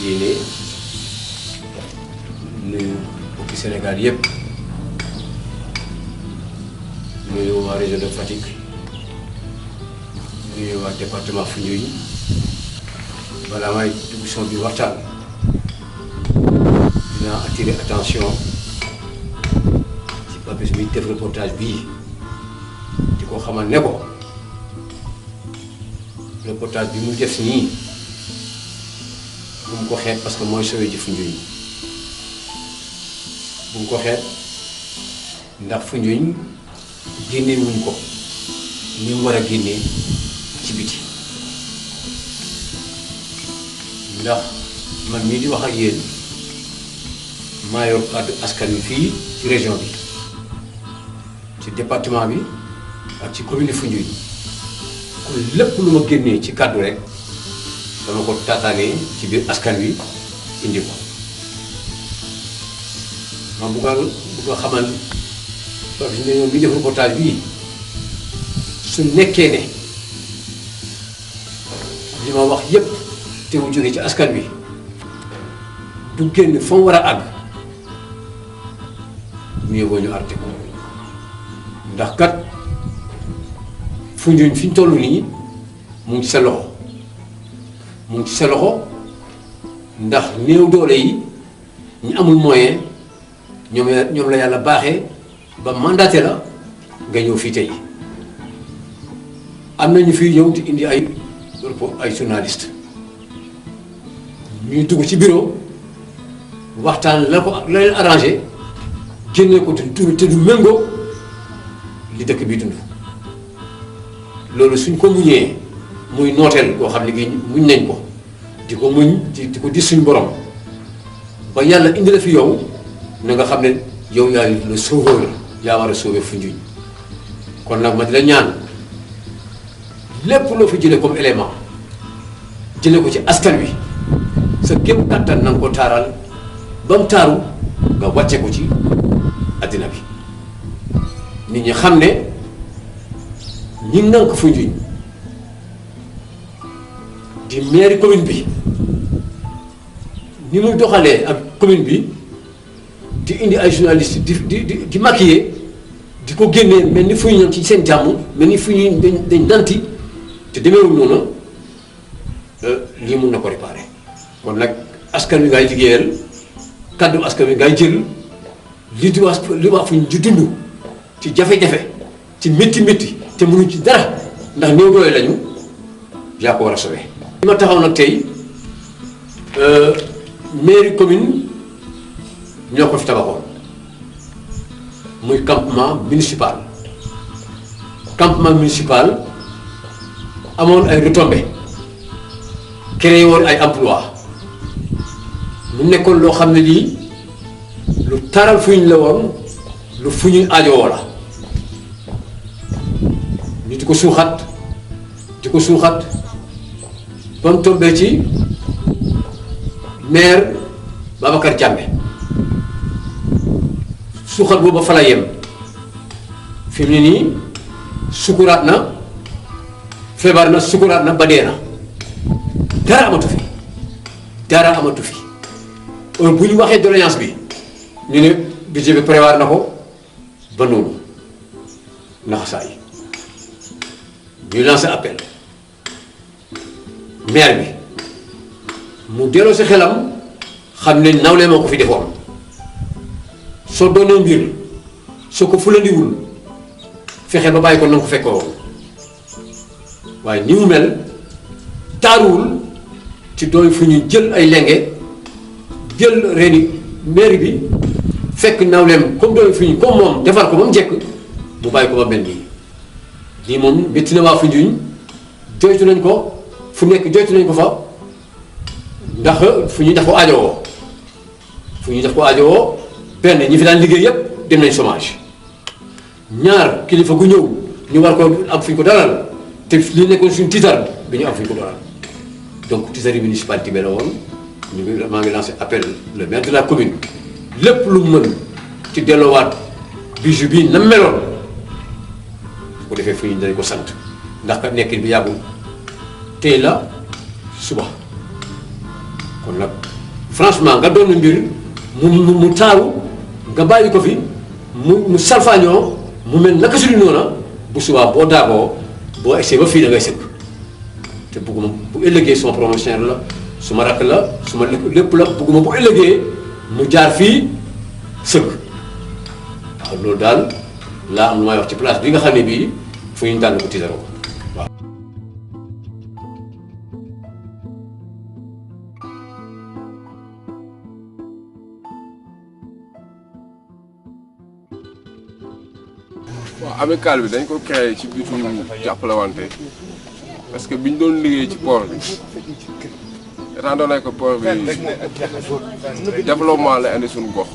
yéene nuyu mbokki Sénégal yëpp nuyu waa région de Fatick nuyu waa département Foundiougne balaa may dugg son bi waxtaan dinaa attirer attention ci Papis bi def reportage bii di ko xamal ne ko reportage bi mu def nii bu mu ko xeeb parce que mooy sooy ji Foundiougne bu mu ko xeeb ndax Foundiougne génne wuñ ko ni mu war a génnee ci biti ndax man mii di wax ak yéen maa yor kàddu askan wi fii ci région bi ci département bi ak ci commune Foundiougne kon lépp lu ma génnee ci kàddu rek dama ko taataanee ci biir askan wi indi ko ma bugg a xamal Papis ne ñoom bi def reportage bii su nekkee ne li ma wax yépp te mu jógee ci askan wi du génn fa mu war a àgg mu yóbboo ñu arrêté ko ndax kat Foundiougne fi ñu toll nii mu ngi ci sa loxo mu ngi ci sa loxo ndax néew doole yi ñu amul moyen ñoom la yàlla baaxee ba mandaté la nga ñëw fii tey am na ñu fii ñëw di indi ay journaliste ñuy dugg ci bureau waxtaan la leen arrangé génne ko te du méngoo li dëkk bi dund loolu suñ ko muñee muy nooteel koo xam ne gi muñ nañ ko di ko muñ di ko dis suñ borom ba yàlla indi la fi yow na nga xam ne yow yaay le sauveur yaa war a sauver Foundiougne kon nag ma di la ñaan lépp loo fi jëlee comme élément jëlee ko ci askan wi sa kéem kattan na nga ko taaral ba mu taaru nga wàcce ko ci addina bi nit ñi xam ne ñi ngànk Foundiougne di mairie commune bi ni muy doxalee ak commune bi di indi ay journalistes di maquiller di ko génnee mel ni Foundiougne ci seen jàmm mel ni Foundiougne dañ nanti te demeewul noonu lii mun na ko réparer kon nag askan wi ngay liggéeyal kàddu askan wi ngay jël li di wax Foundiougne di dund ci jafe-jafe ci métti te mënuñ ci dara ndax néew doole lañu yaa ko war a sauver. li ma taxaw nag tey mairie commune ñoo ko fi tabaxoon muy campement municipal amoon ay retombées créé woon ay emploi mu nekkoon loo xam ne lii lu taral Foundiougne la woon lu Foundiougne aajowoo la ñu di ko suuxat ba mu tombee ci maire Babacar Diamé suuxat booba fa la yem fi mu ne nii sukuraat na feebar na sukuraat na ba dee na dara amatu fi bu ñu waxee doléance bi ñu ne budget bi prévoir na ko ba noonu naxasaay ñuy lancer appel maire bi mu delloo si xelam xam ne nawle moo ko fi defoon soo doonee mbir soo ko fulandiwul fexe ba bàyyi ko na nga ko fekkoo woon waaye ni mu mel taaruwul ci doon fu ñu jël ay lenge jël reeni mairie bi fekk nawleem comme doon fu ñu comme moom defar ko ba mu njëkk mu bàyyi ko ba mel nii lii moom métti na waa Foundiougne joytu nañ ko fu nekk joytu nañ ko fa ndax fu ñu def ko aajowoo benn ñi fi daan liggéey yépp dem nañ chômage ñaar kilifa gu ñëw ñu war ko am fu ñu ko dalal te li nekkoon suñu tiitar bi ñu am fu ñu ko dalal donc tiitari municipalité bi la woon maa ngi lancé appel le maire de la commune lépp lu mu mën ci delloowaat bijou bii na meloon su ko defee fu ñu dañ ko sant ndax kat nekkin bi yàggul tey la suba kon nag franchement nga doon mbir mu taaru nga bàyyi ko fi mu salfaañoo mu mel naka su dul noona bu subaa boo daagoo boo egsee ba fii da ngay sëkk te bugguma bu ëllëgee sama promotionnaire la su ma rakk la su ma lépp la bugguma bu ëllëgee mu jaar fii sëkk waaw loolu daal laa am lu may wax ci place bi nga xam ne bii fu ñu tànn ko tiitaroo waaw. waaw amical bi dañ ko créé ci bitu jàppalewante parce que bi ñu doon liggéey ci port bi étant donné que port bi développement la indi suñu gox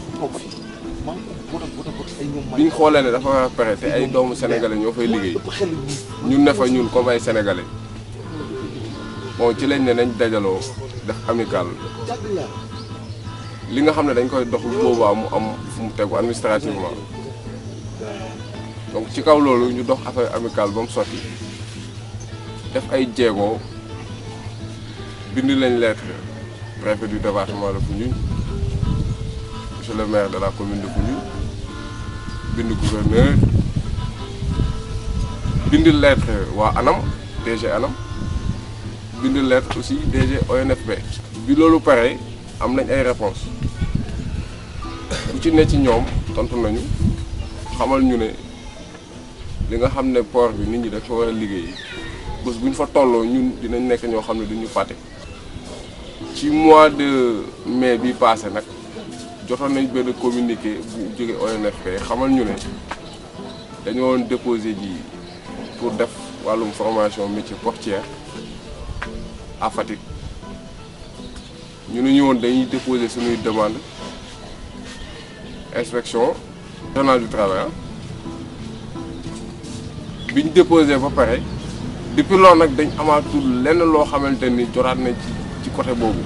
bi ñu xoolee ne dafa war a pare te ay doomu sénégalais ñoo fay liggéey ñun ne fa ñun comme ay sénégalais bon ci lañ ne nañ dajaloo def amical li nga xam ne dañ koy dox boobaa mu am fu mu tegu administrativement. donc ci kaw loolu ñu dox affaire amicale ba mu sotti def ay jéego bind lañ lettre préfet du département de Foundiougne monsieur le maire de la commune de Foundiougne bind gouverneur bind lettre waa ANAM DG ANAM bind lettre aussi DG ONFP. bi loolu pare am nañ ay réponses ku ci ne ci ñoom tontu nañu xamal ñu ne li nga xam ne port bi nit ñi dafa war a liggéey bés bu ñu fa tolloo ñun dinañ nekk ñoo xam ne duñu fàtte. ci mois de mai bi passé nag jotoon nañ benn communiqué bu jóge ONFP xamal ñu ne dañoo woon déposé ji pour def wàllum formation métier portière à Fatick ñu ne ñu woon dañuy déposé suñuy demande inspection régionale du travail. bi ñu déposé ba pare depuis loolu nag dañ amaatul lenn loo xamante ni jotaat nañ ci côté boobu.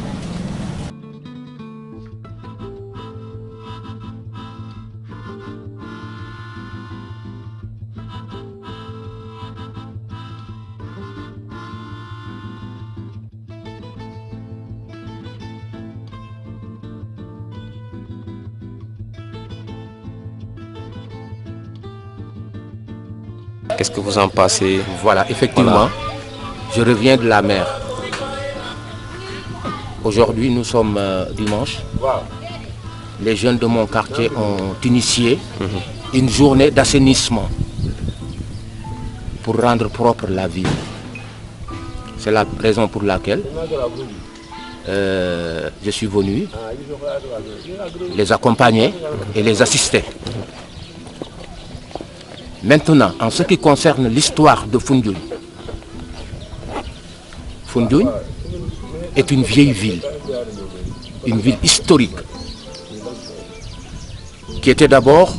Qu'est-ce que vous en pensez? Voilà, effectivement, je reviens de la mer. Aujourd'hui, nous sommes dimanche. Les jeunes de mon quartier ont initié une journée d'assainissement pour rendre propre la ville. C'est la raison pour laquelle je suis venu les accompagner et les assister. Maintenant, en ce qui concerne l'histoire de Foundiougne, Foundiougne est une vieille ville, une ville historique, qui était d'abord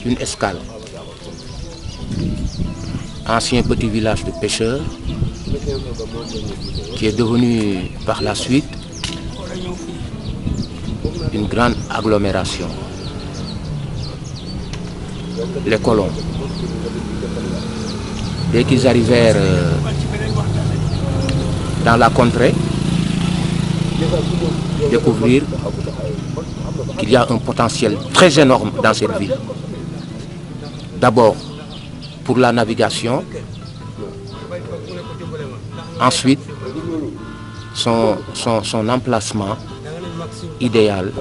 une escale, ancien petit village de pêcheurs, qui est devenu par la suite une grande agglomération. Les colons, dès qu'ils arrivèrent dans la contrée, découvrirent qu'il y a un potentiel très énorme dans cette ville. D'abord pour la navigation, ensuite son emplacement idéal,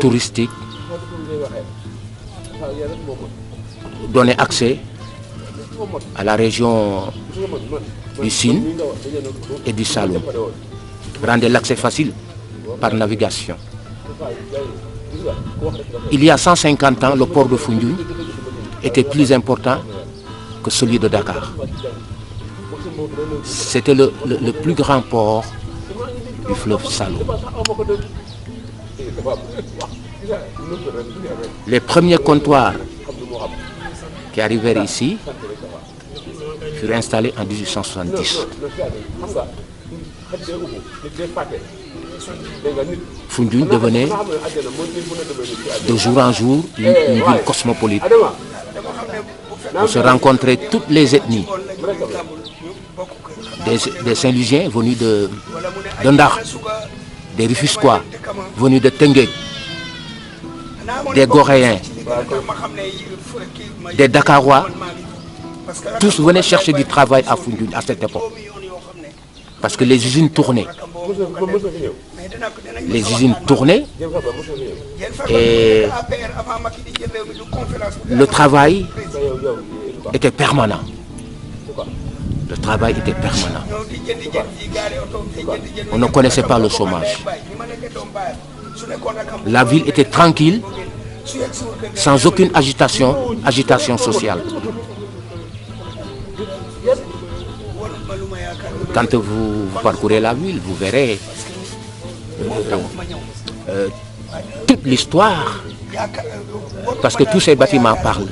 touristique, donner accès à la région du Sine et du Saloum, rendre l'accès facile par navigation. Il y a 150 ans, le port de Foundiougne était plus important que celui de Dakar. C'était le plus grand port du fleuve Saloum. Les premiers comptoirs qui arrivèrent ici furent installés en 1870. Foundiougne devenait de jour en jour une ville cosmopolite. On se rencontrait toutes les ethnies, des Saint-Louisiens venus de Ndar, des Rufisquois venus de Tenguet, des Goréens, des Dakarois, tous venaient chercher du travail à Foundiougne à cette époque. Parce que les usines tournaient. Les usines tournaient et le travail était permanent. Le travail était permanent. On ne connaissait pas le chômage. La ville était tranquille, sans aucune agitation sociale. Quand vous parcourez la ville, vous verrez toute l'histoire, parce que tous ces bâtiments parlent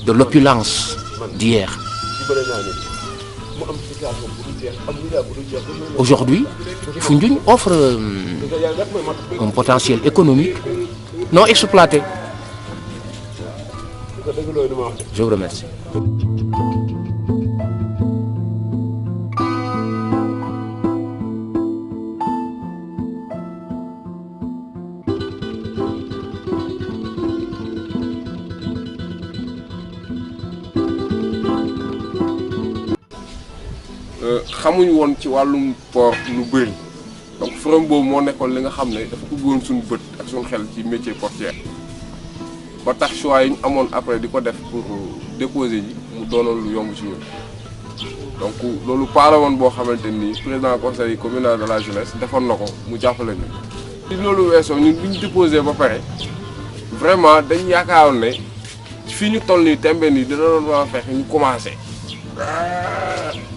de l'opulence d'hier. Aujourd'hui, Foundiougne offre un potentiel économique non exploité. Je vous remercie. xamuñ woon ci wàllum port lu bëri donc forum boobu moo nekkoon li nga xam ne dafa ubbiwoon suñu bët ak suñu xel ci métier portier ba tax choix yi ñu amoon après di ko def pour déposer ji mu doonoon lu yomb ci ñun donc loolu paala woon boo xamante ni président conseil communal de la jeunesse defoon na ko mu jàppale ñu. ci loolu weesoo ñun bi ñu déposé ba pare vraiment dañ yaakaaroon ne fii ñu toll nii tembe nii dina doon war a fekk ñu commencé.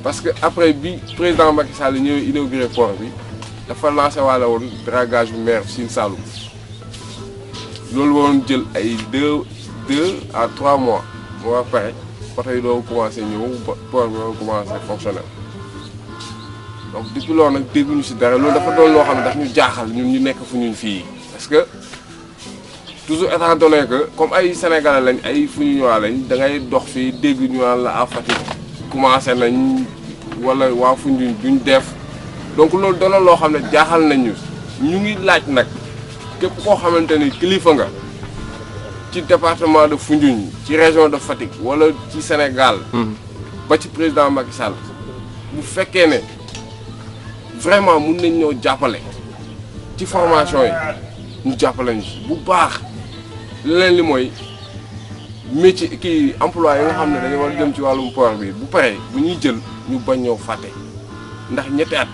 Parce que après bi président Macky Sall ñëw inauguré port bi dafa lancé waale woon dragage bu mer Sine Saloum loolu waroon jël ay 2 à 3 mois moo war pare bato yi doo commencé ñëw port bi doon commencé fonctionnel donc depuis loolu nag dégguñu si dara loolu dafa doon loo xam ne daf ñu jaaxal ñun ñu nekk fu ñun fii parce que toujours étant donné que comme ay Sénégalais lañ ay fu ñu ñëwaat lañ da ngay dox fii dégg ñu naan la à Fatick commencé nañ wala waa Foundiougne duñ def donc loolu dana loo xam ne jaaxal nañ ñu ngi laaj nag képp koo xamante ni kilifa nga ci département de Foundiougne ci région de Fatick wala ci Sénégal. ba ci président Macky Sall bu fekkee ne vraiment mun nañ ñoo jàppale ci formation yi ñu jàppale ñu bu baax leneen li mooy. métier kii emploi yi nga xam ne dañu war a jëm ci wàllum port bi bu paree bu ñuy jël ñu bañ ñoo fàtte ndax ñetti at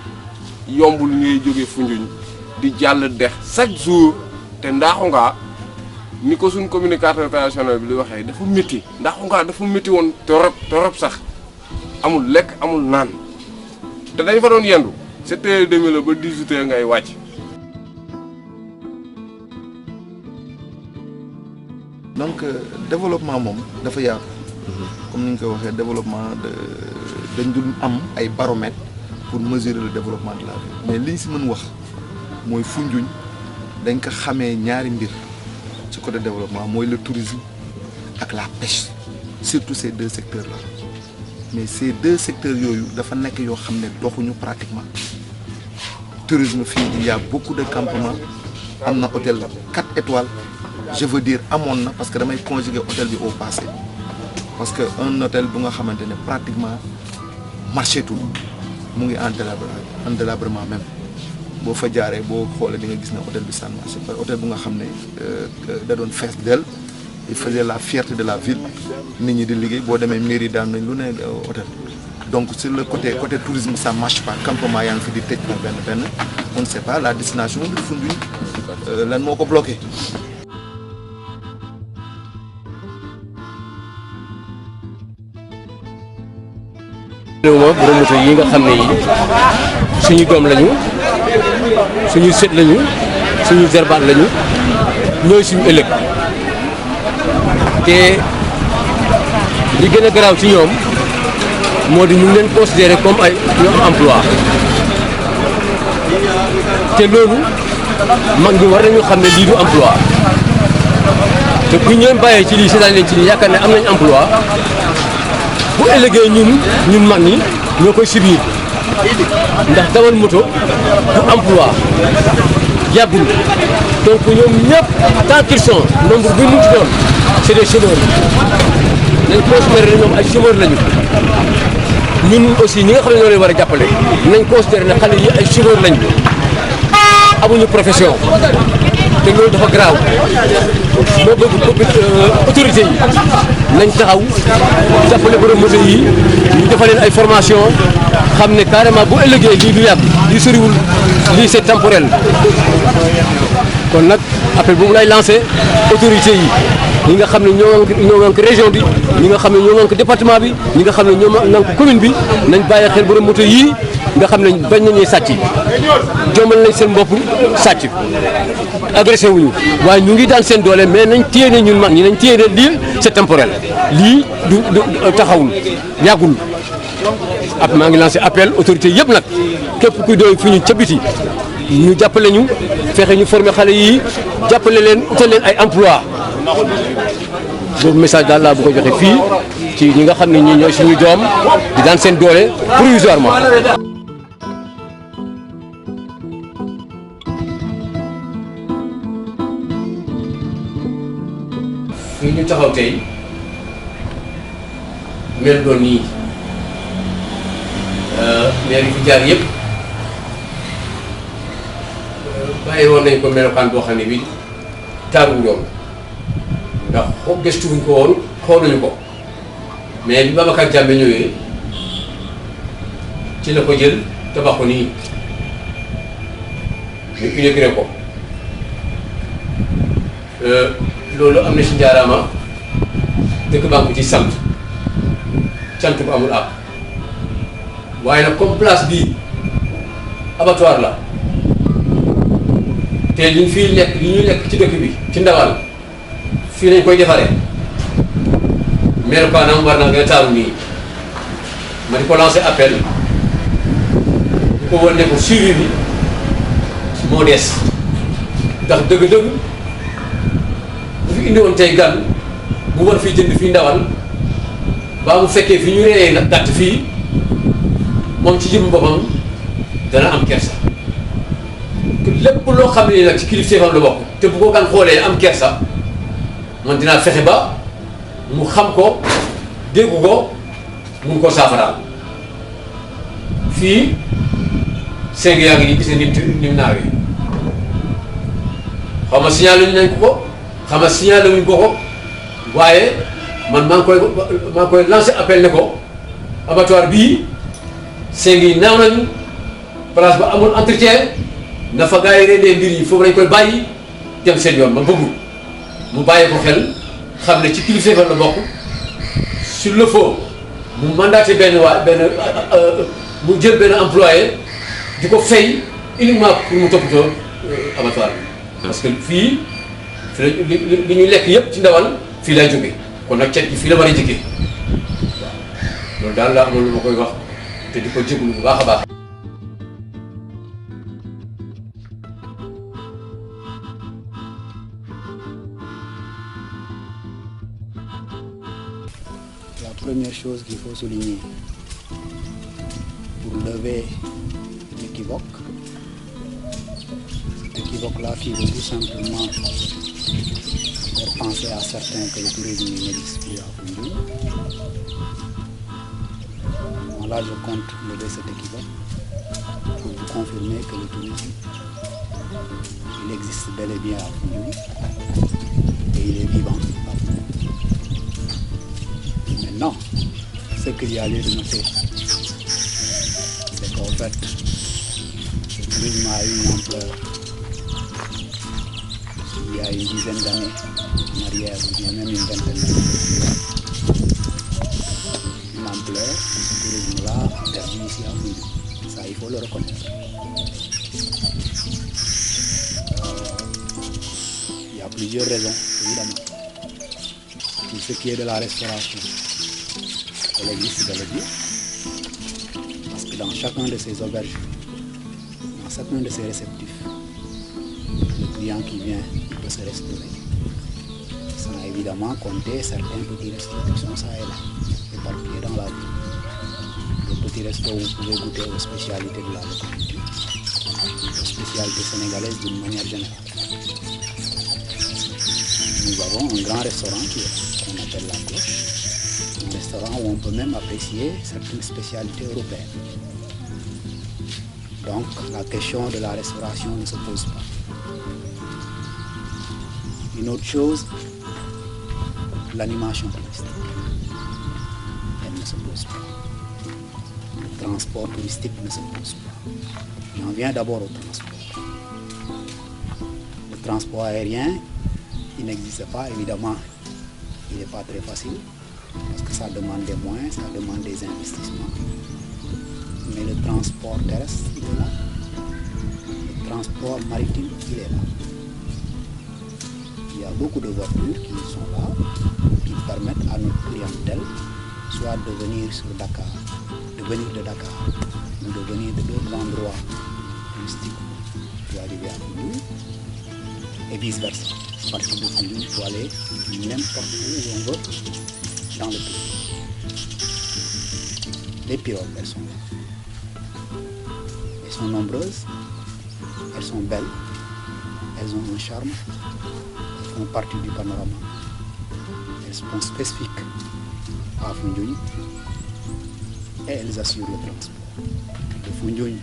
yombul ngay jógee Foundiougne di jàll dex chaque jour te Ndaxunga ni ko suñ communicateur traditionnel bi di waxee dafa métti Ndaxunga dafa métti woon torop sax amul lekk amul naan te dañ fa doon yendu 7h30 la ba 18h ngay wàcc. donc développement moom dafa yaatu. comme ni ñu ko waxee développement dañ dul am ay baromètres pour mesurer le développement de la ville mais li ñu si mën wax mooy Foundiougne dañ ko xamee ñaari mbir ci côté développement mooy le tourisme ak la pêche surtout ces 2 secteurs là mais ces 2 secteurs yooyu dafa nekk yoo xam ne doxuñu pratiquement tourisme fii il y a beaucoup de campements am na hôtel 4 étoiles. Je veux dire amoon na parce que damay conjuguer hôtel bi au passé parce que un hôtel bu nga xamante ne pratiquement marché tout mu ngi en délabrement même boo fa jaaree boo xoolee di nga gis ne hôtel bi ça marché pas hôtel bu nga xam ne da doon fees del il faisait la fierté de la ville nit ñi di liggéey boo demee mairie daan nañ lu ne hôtel donc sur le côté tourisme ça marche pas campement yaa ngi fi di tëj par benn on ne sait pas la destination de Foundiougne lan moo ko bloqué. borom moto yi nga xam ne yi suñu doom lañu suñu sët lañu suñu jarbaat lañu ñooy suñu ëllëg te li gën a garaaw ci ñoom moo di ñu ngi leen considéré comme ay ñu am emploi te loolu mag ñi war nañu xam ne lii du emploi te bu ñu leen bàyyee ci lii seetaan leen ci lii yaakaar ne am nañu emploi bu ëllëgee ñun mag ñi ñoo koy subir ndax dawal moto du emploi yàggul donc ñoom ñëpp tant qu'ils sont nombre bi mu ci doon c'est des chômeurs nañ considéré ne ñoom ay chômeurs lañu ñun aussi ñi nga xam ne ñoo leen war a jàppale nañ considéré ne xale yi ay chômeurs lañu amuñu profession te loolu dafa garaaw moo bëgg autorité yi nañ taxaw jàppale borom moto yi ñu defal leen ay formation xam ne carrément bu ëllëgee lii du yàgg lii soriwul lii c'est temporel kon nag appel boobu lay lancé autorité yi ñi nga xam ne ñoo ngànk région bi ñi nga xam ne ñoo ngànk département bi ñi nga xam ne ñoo ngànk commune bi nañ bàyyi xel borom moto yii nga xam ne bañ nañuy sàcc jommal nañ seen bopp sàcc agressé wuñu waaye ñu ngi daan seen doole mais nañ téye ne ñun mag ñi nañ téye ne lii c'est temporel lii du taxawul yàggul ab maa ngi lancé appel autorité yëpp nag képp kuy doy fi ñu ca biti ñu jàppale ñu fexe ñu former xale yi jàppale leen utal leen ay emploi boobu message daal laa bu ko joxe fii ci ñi nga xam ne ñi ñooy suñuy doom di daan seen doole provisoirement. fii ñu taxaw tey mel doon nii maire yi fi jaar yëpp bàyyi woon nañ ko melokaan boo xam ne bi taaru yoon ndax xool gëstuwuñ ko woon xooluñu ko mais bi Babacar Diamé ñëwee ci la ko jël tabax ko nii ñu inauguré ko loolu am na si njaaraama dëkk baa ngi ko ci sant bu amul àpp waaye nag comme place bii abattoir la te liñ fiy lekk li ñuy lekk ci dëkk bi ci ndawal fii lañ koy defaree melukaanam war na nga taaru nii ma di ko lancé appel bu ko wan ne ko suivi bi moo des ndax dëgg-dëgg bu fi indi woon tey gan mu war fii jënd fii ndawal baa mu fekkee fi ñu reyee nag gàtt fii moom ci jëm boppam dana am kersa te lépp loo xam ne nag ci kilifteefam la bokk te bu ko gan xoolee am kersa man dinaa fexe ba mu xam ko dégg ko mun koo saafaraal fii seng yaa ngi nii gis ne nim naawee xaw ma signalé nañ ko xam nga signalé wuñ ko waaye man maa ngi koy lancé appel ne ko abattoir bii seng yi naaw nañu place ba amul entretien na fa gars yi rendee mbir yi foofu lañ koy bàyyi dem seen yoon ma bëggul mu bàyyi ko xel xam ne ci kilifa la bokk sur le faut mu mandaté mu jël benn employé di ko fay uniquement pour mu toppatoo abattoir bi parce que fii li ñuy lekk yëpp ci ndawal fii lay jóge kon nag cet gi fii la war a jigee waaw loolu daal laa amoon lu ma koy wax te di ko jéglu bu baax a baax. La première chose qu'il faut souligner pour lever l'équivoque, cet équivoque-là qui veut tout simplement faire penser à certains que le tourisme n'existe plus à Foundiougne. Bon, là, je compte lever cet équivoque pour vous confirmer que le tourisme, il existe bel et bien à Foundiougne et il est vivant à Foundiougne. Maintenant, ce qu'il y a lieu de noter, c'est qu'en fait, le tourisme a eu une ampleur il y a une dizaine d'années en arrière, ou bien même une vingtaine d'années. Une ampleur, ce tourisme-là a perdu ici à Foundiougne. Ça, il faut le reconnaître. Il y a plusieurs raisons, évidemment. Pour ce qui est de la restauration, elle existe bel et bien. Parce que dans chacun de ces auberges, dans chacun de ces réceptifs, le client qui vient, il peut se restaurer. Sans évidemment compter certains petits restaurants, ça et là, éparpillés dans la ville. Le petit resto où vous pouvez goûter aux spécialités de la localité, aux spécialités sénégalaises d'une manière générale. Nous avons un grand restaurant qu'on appelle La Cloche, un restaurant où on peut même apprécier certaines spécialités européennes. Donc la question de la restauration ne se pose pas. Une autre chose, l'animation touristique. Elle ne se pose pas. Le transport touristique ne se pose pas. Et on vient d'abord au transport. Le transport aérien, il n'existe pas, évidemment, il n'est pas très facile, parce que ça demande des moyens, ça demande des investissements. Mais le transport terrestre, il est là. Le transport maritime, il est là. Il y a beaucoup de voitures qui sont là, qui permettent à notre clientèle soit de venir sur Dakar, de venir de Dakar, ou de venir de d'autres endroits touristiques pour arriver à Foundiougne, et vice versa. À partir de Foundiougne, pour aller n'importe où on veut dans le pays. Les pirogues, elles sont là. Elles sont nombreuses, elles sont belles, elles ont un charme, elles font partie du panorama. Elles sont spécifiques à Foundiougne et elles assurent le transport. De Foundiougne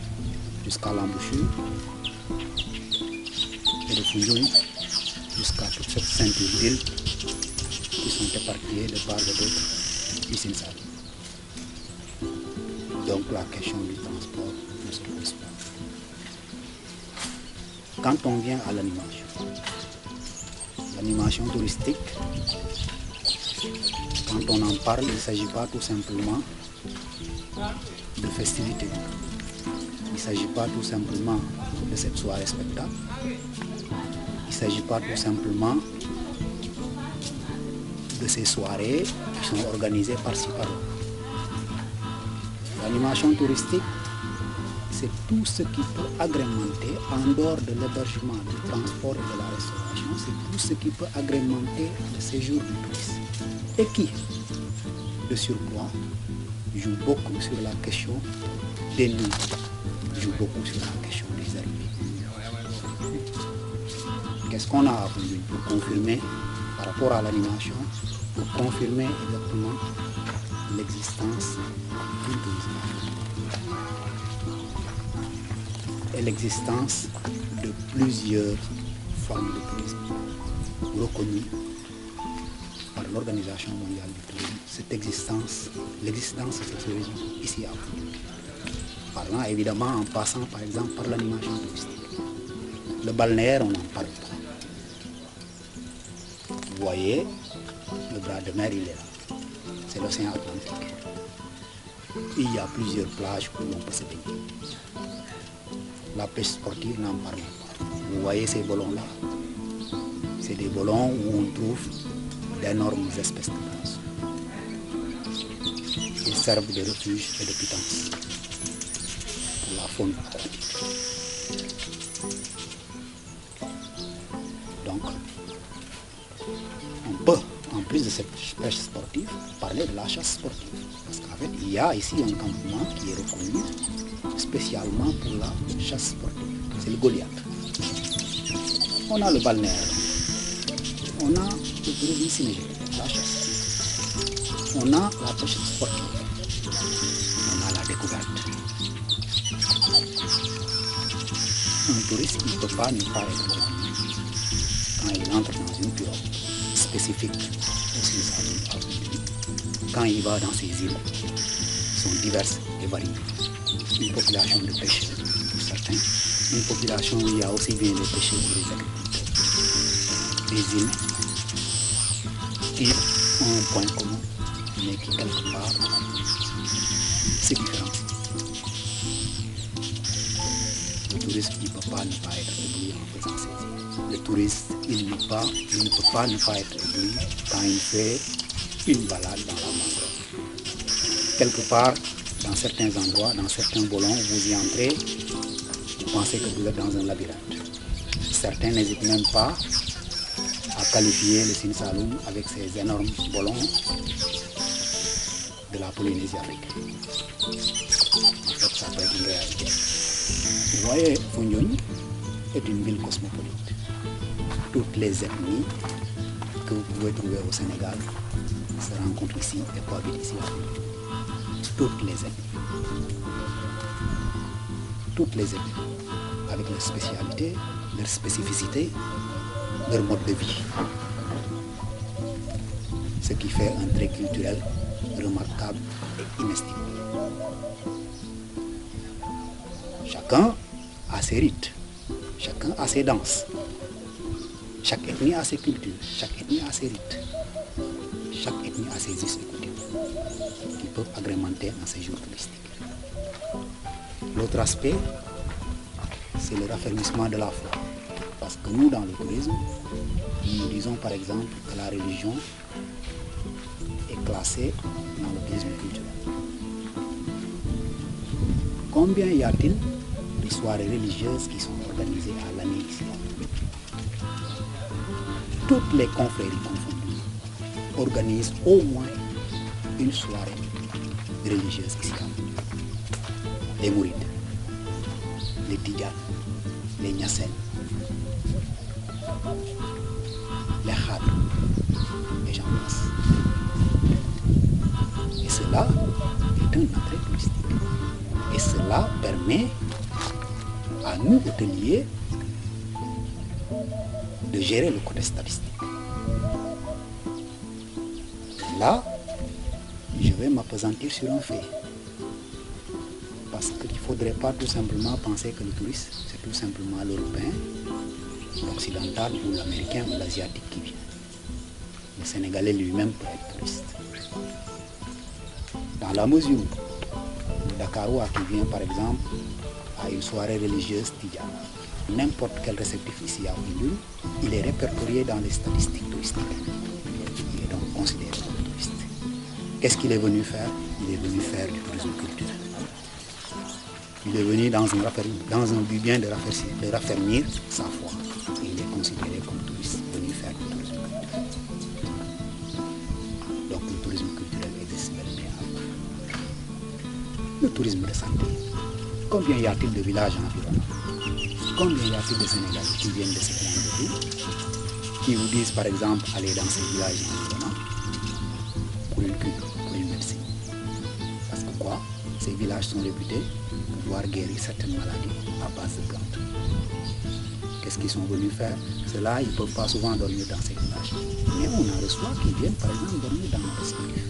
jusqu'à l'embouchure et de Foundiougne jusqu'à toute cette ceinture d'îles qui sont éparpillées de part et d'autre du Sine Saloum. Donc la question du transport ne se pose pas. Quand on vient à l'animation touristique, quand on en parle, il ne s'agit pas tout simplement de festivités. Il ne s'agit pas tout simplement de cette soirée spectacle. Il ne s'agit pas tout simplement de ces soirées qui sont organisées par-ci par-là. L'animation touristique, c'est tout ce qui peut agrémenter, en dehors de l'hébergement, du transport et de la restauration, c'est tout ce qui peut agrémenter le séjour du touriste. Et qui, de surcroît, joue beaucoup sur la question des nuits, joue beaucoup sur la question des arrivées. Qu'est-ce qu'on a à Foundiougne pour confirmer, par rapport à l'animation, pour confirmer exactement l'existence du tourisme et l'existence de plusieurs formes de tourisme reconnues par l'Organisation mondiale du tourisme. Cette existence, l'existence de ce tourisme ici à Foundiougne. Parlant évidemment en passant par exemple par l'animation touristique. Le balnéaire, on n'en parle pas. Vous voyez, le bras de mer, il est là. C'est l'océan Atlantique. Il y a plusieurs plages où l'on peut se baigner. La pêche sportive, n'en parle pas. Vous voyez ces ballons-là? C'est des ballons où on trouve d'énormes espèces de poissons. Ils servent de refuge et de pitance pour la faune aquatique. Donc, on peut, en plus de cette pêche sportive, parler de la chasse sportive. Parce qu'en fait, il y a ici un campement qui est reconnu spécialement pour la chasse sportive. C'est le Goliath. On a le balnéaire. On a le tourisme synergique, la chasse. On a la pêche sportive. On a la découverte. Un touriste ne peut pas ne pas être quand il entre dans une pirogue spécifique au Sine Saloum. Quand il va dans ces îles, sont diverses et variées. Une population de pêcheurs pour certains, une population où il y a aussi bien des pêcheurs que des agriculteurs. Des îles qui ont un point commun, mais qui quelque part c'est différent. Le touriste ne peut pas ne pas être ébloui en faisant ces îles. Le touriste, il ne peut pas ne pas être ébloui quand il fait une balade dans la mangrove. Quelque part, dans certains endroits, dans certains ballons, vous y entrez, vous pensez que vous êtes dans un labyrinthe. Certains n'hésitent même pas à qualifier le Sine Saloum avec ses énormes ballons de la Polynésie africaine. En fait, ça peut être une réalité. Vous voyez, Foundiougne est une ville cosmopolite. Toutes les ethnies que vous pouvez trouver au Sénégal se rencontrent ici et cohabitent ici à Foundiougne. Toutes les ethnies. Toutes les ethnies, avec leurs spécialités, leurs spécificités, leur mode de vie. Ce qui fait un trait culturel remarquable et inestimable. Chacun a ses rites, chacun a ses danses. Chaque ethnie a ses cultures, chaque ethnie a ses rites. Chaque ethnie a ses us et coutumes qui peuvent agrémenter un séjour touristique. L'autre aspect, c'est le raffermissement de la foi. Parce que nous, dans le tourisme, nous disons par exemple que la religion est classée dans le tourisme culturel. Combien y a-t-il de soirées religieuses qui sont organisées à l'année ici? Toutes les confréries confondues organisent au moins une soirée religieuse ici. Les Mourides, les Tidjanes, les Niassènes, les Khadres, et j'en passe. Et cela est un attrait touristique. Et cela permet à nous, hôteliers, de gérer le côté statistique. Là, je vais m'appesantir sur un fait. Parce qu'il ne faudrait pas tout simplement penser que le touriste, c'est tout simplement l'Européen, l'Occidental ou l'Américain ou l'Asiatique qui vient. Le Sénégalais lui-même peut être touriste. Dans la mesure où le Dakarois qui vient par exemple à une soirée religieuse tidjane, n'importe quel réceptif ici à Foundiougne, il est répertorié dans les statistiques touristiques. Il est donc considéré comme touriste. Qu'est-ce qu'il est venu faire? Il est venu faire du tourisme culturel. Il est venu dans un but bien de raffermir sa foi. Et il est considéré comme touriste, venu faire du tourisme culturel. Donc le tourisme culturel existe bel et bien. Le tourisme de santé. Combien y a-t-il de villages environnants? Combien y a-t-il de Sénégalais qui viennent de ces coins de ville, qui vous disent par exemple aller dans ces villages environnants pour une cure, pour une médecine? Parce que quoi? Ces villages sont réputés pour pouvoir guérir certaines maladies à base de plantes. Qu'est-ce qu'ils sont venus faire? Ceux-là, ils ne peuvent pas souvent dormir dans ces villages. Mais on en reçoit qui viennent par exemple dormir dans nos respectifs.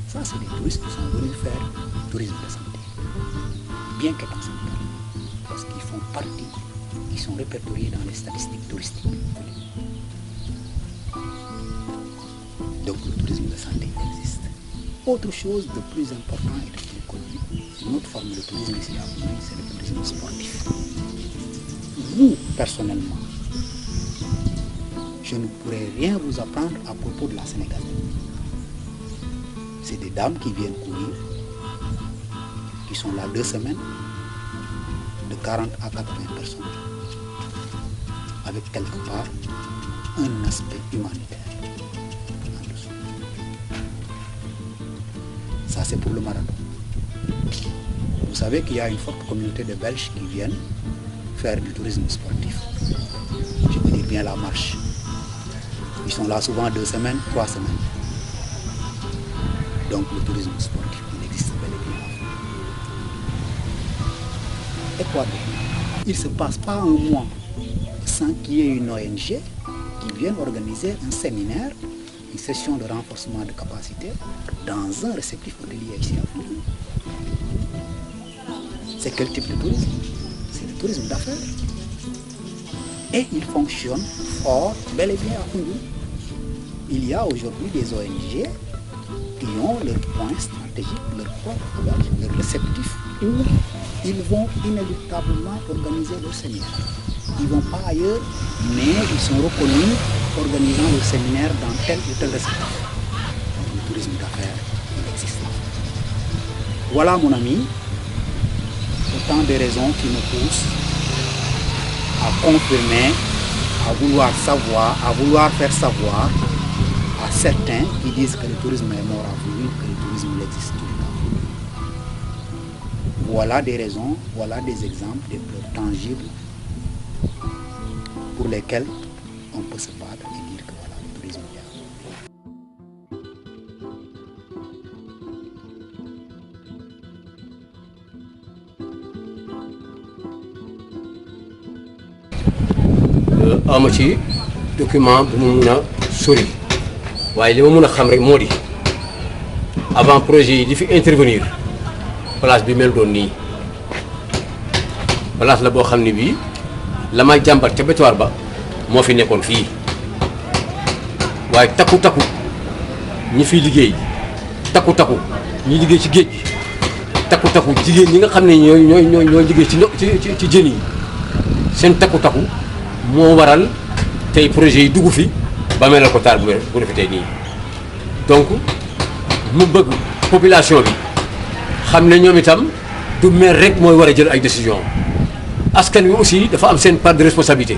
Ça, c'est des touristes qui sont venus faire du tourisme de santé. Bien qu'étant sanitaires. Parce qu'ils font partie, ils sont répertoriés dans les statistiques touristiques. Donc le tourisme de santé existe. Autre chose de plus important et de plus connu, une autre forme de tourisme ici à Foundiougne, c'est le tourisme sportif. Vous, personnellement, je ne pourrais rien vous apprendre à propos de la Sénégalaise. C'est des dames qui viennent courir, qui sont là 2 semaines, de 40 à 80 personnes, avec quelque part un aspect humanitaire en dessous. Ça, c'est pour le marathon. Vous savez qu'il y a une forte communauté de Belges qui viennent faire du tourisme sportif. Je veux dire bien la marche. Ils sont là souvent 2 semaines, 3 semaines. Donc le tourisme sportif, il existe bel et bien. Et quoi d'autre? Il ne se passe pas un mois sans qu'il y ait une ONG qui vienne organiser un séminaire, une session de renforcement de capacité dans un réceptif hôtelier ici à Foundiougne. C'est quel type de tourisme? C'est le tourisme d'affaires. Et il fonctionne fort, bel et bien à Foundiougne. Il y a aujourd'hui des ONG qui ont leurs points stratégiques, leurs propres leurs réceptifs, où ils vont inéluctablement organiser leur séminaire. Ils ne vont pas ailleurs, mais ils sont reconnus organisant leur séminaire dans tel ou tel réceptif. Donc le tourisme d'affaires, il existe. Voilà mon ami, autant de raisons qui me poussent à confirmer, à vouloir savoir, à vouloir faire savoir à certains qui disent que le tourisme est mort en ville, que le tourisme n'existe pas. Voilà des raisons, voilà des exemples, des preuves tangibles pour lesquels on peut se battre et dire que voilà, le tourisme est mort. ama ci document bu mu mun a sori waaye li ma mun a xam rek moo di avant projet yi di fi intervenir place bi mel doon nii place la boo xam ne bii la may jàmbat ca bétuwaar ba moo fi nekkoon fii waaye takku ñi fiy liggéey takku ñi liggéey ci géej gi takku jigéen ñi nga xam ne ñooy liggéey ci jën yi seen takku moo waral tey projet yi dugg fi ba melal ko taal bu rafetee nii donc mu bëgg population bi xam ne ñoom itam du maire rek mooy war a jël ay décision askan wi aussi dafa am seen part de responsabilité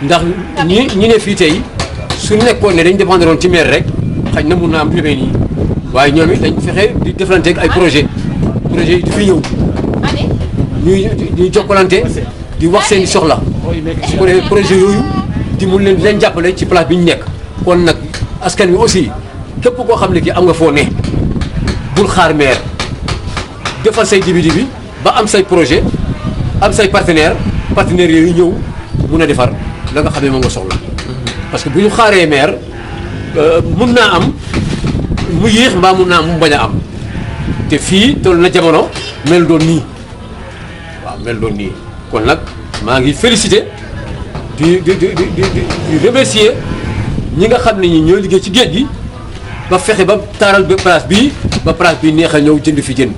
ndax ñi ne fii tey su nekkoon ne dañ dépendre ci maire rek xaj na mun naa am lu demee nii waaye ñoom it dañ fexe di deflanteeg ay projet yi di fi ñëw ñuy jokkalante di wax seen soxla su ko defee projet yooyu di mun leen jàppale ci place bi ñu nekk kon nag askan wi aussi képp koo xam ne kii am nga foo ne bul xaar maire defal say dibi ba am say projet am say partenaires yooyu ñëw mun a defar la nga xam ne moom nga soxla parce que bu ñu xaaree maire mun naa am mu yéex mbaa mun naa am mu bañ a am te fii toll na jamono mel doon nii kon nag maa ngi félicité di remercier ñi nga xam ne ñi ñoo liggéey ci géej gi ba fexe ba taaral ba place bi neex a ñëw jënd fi jën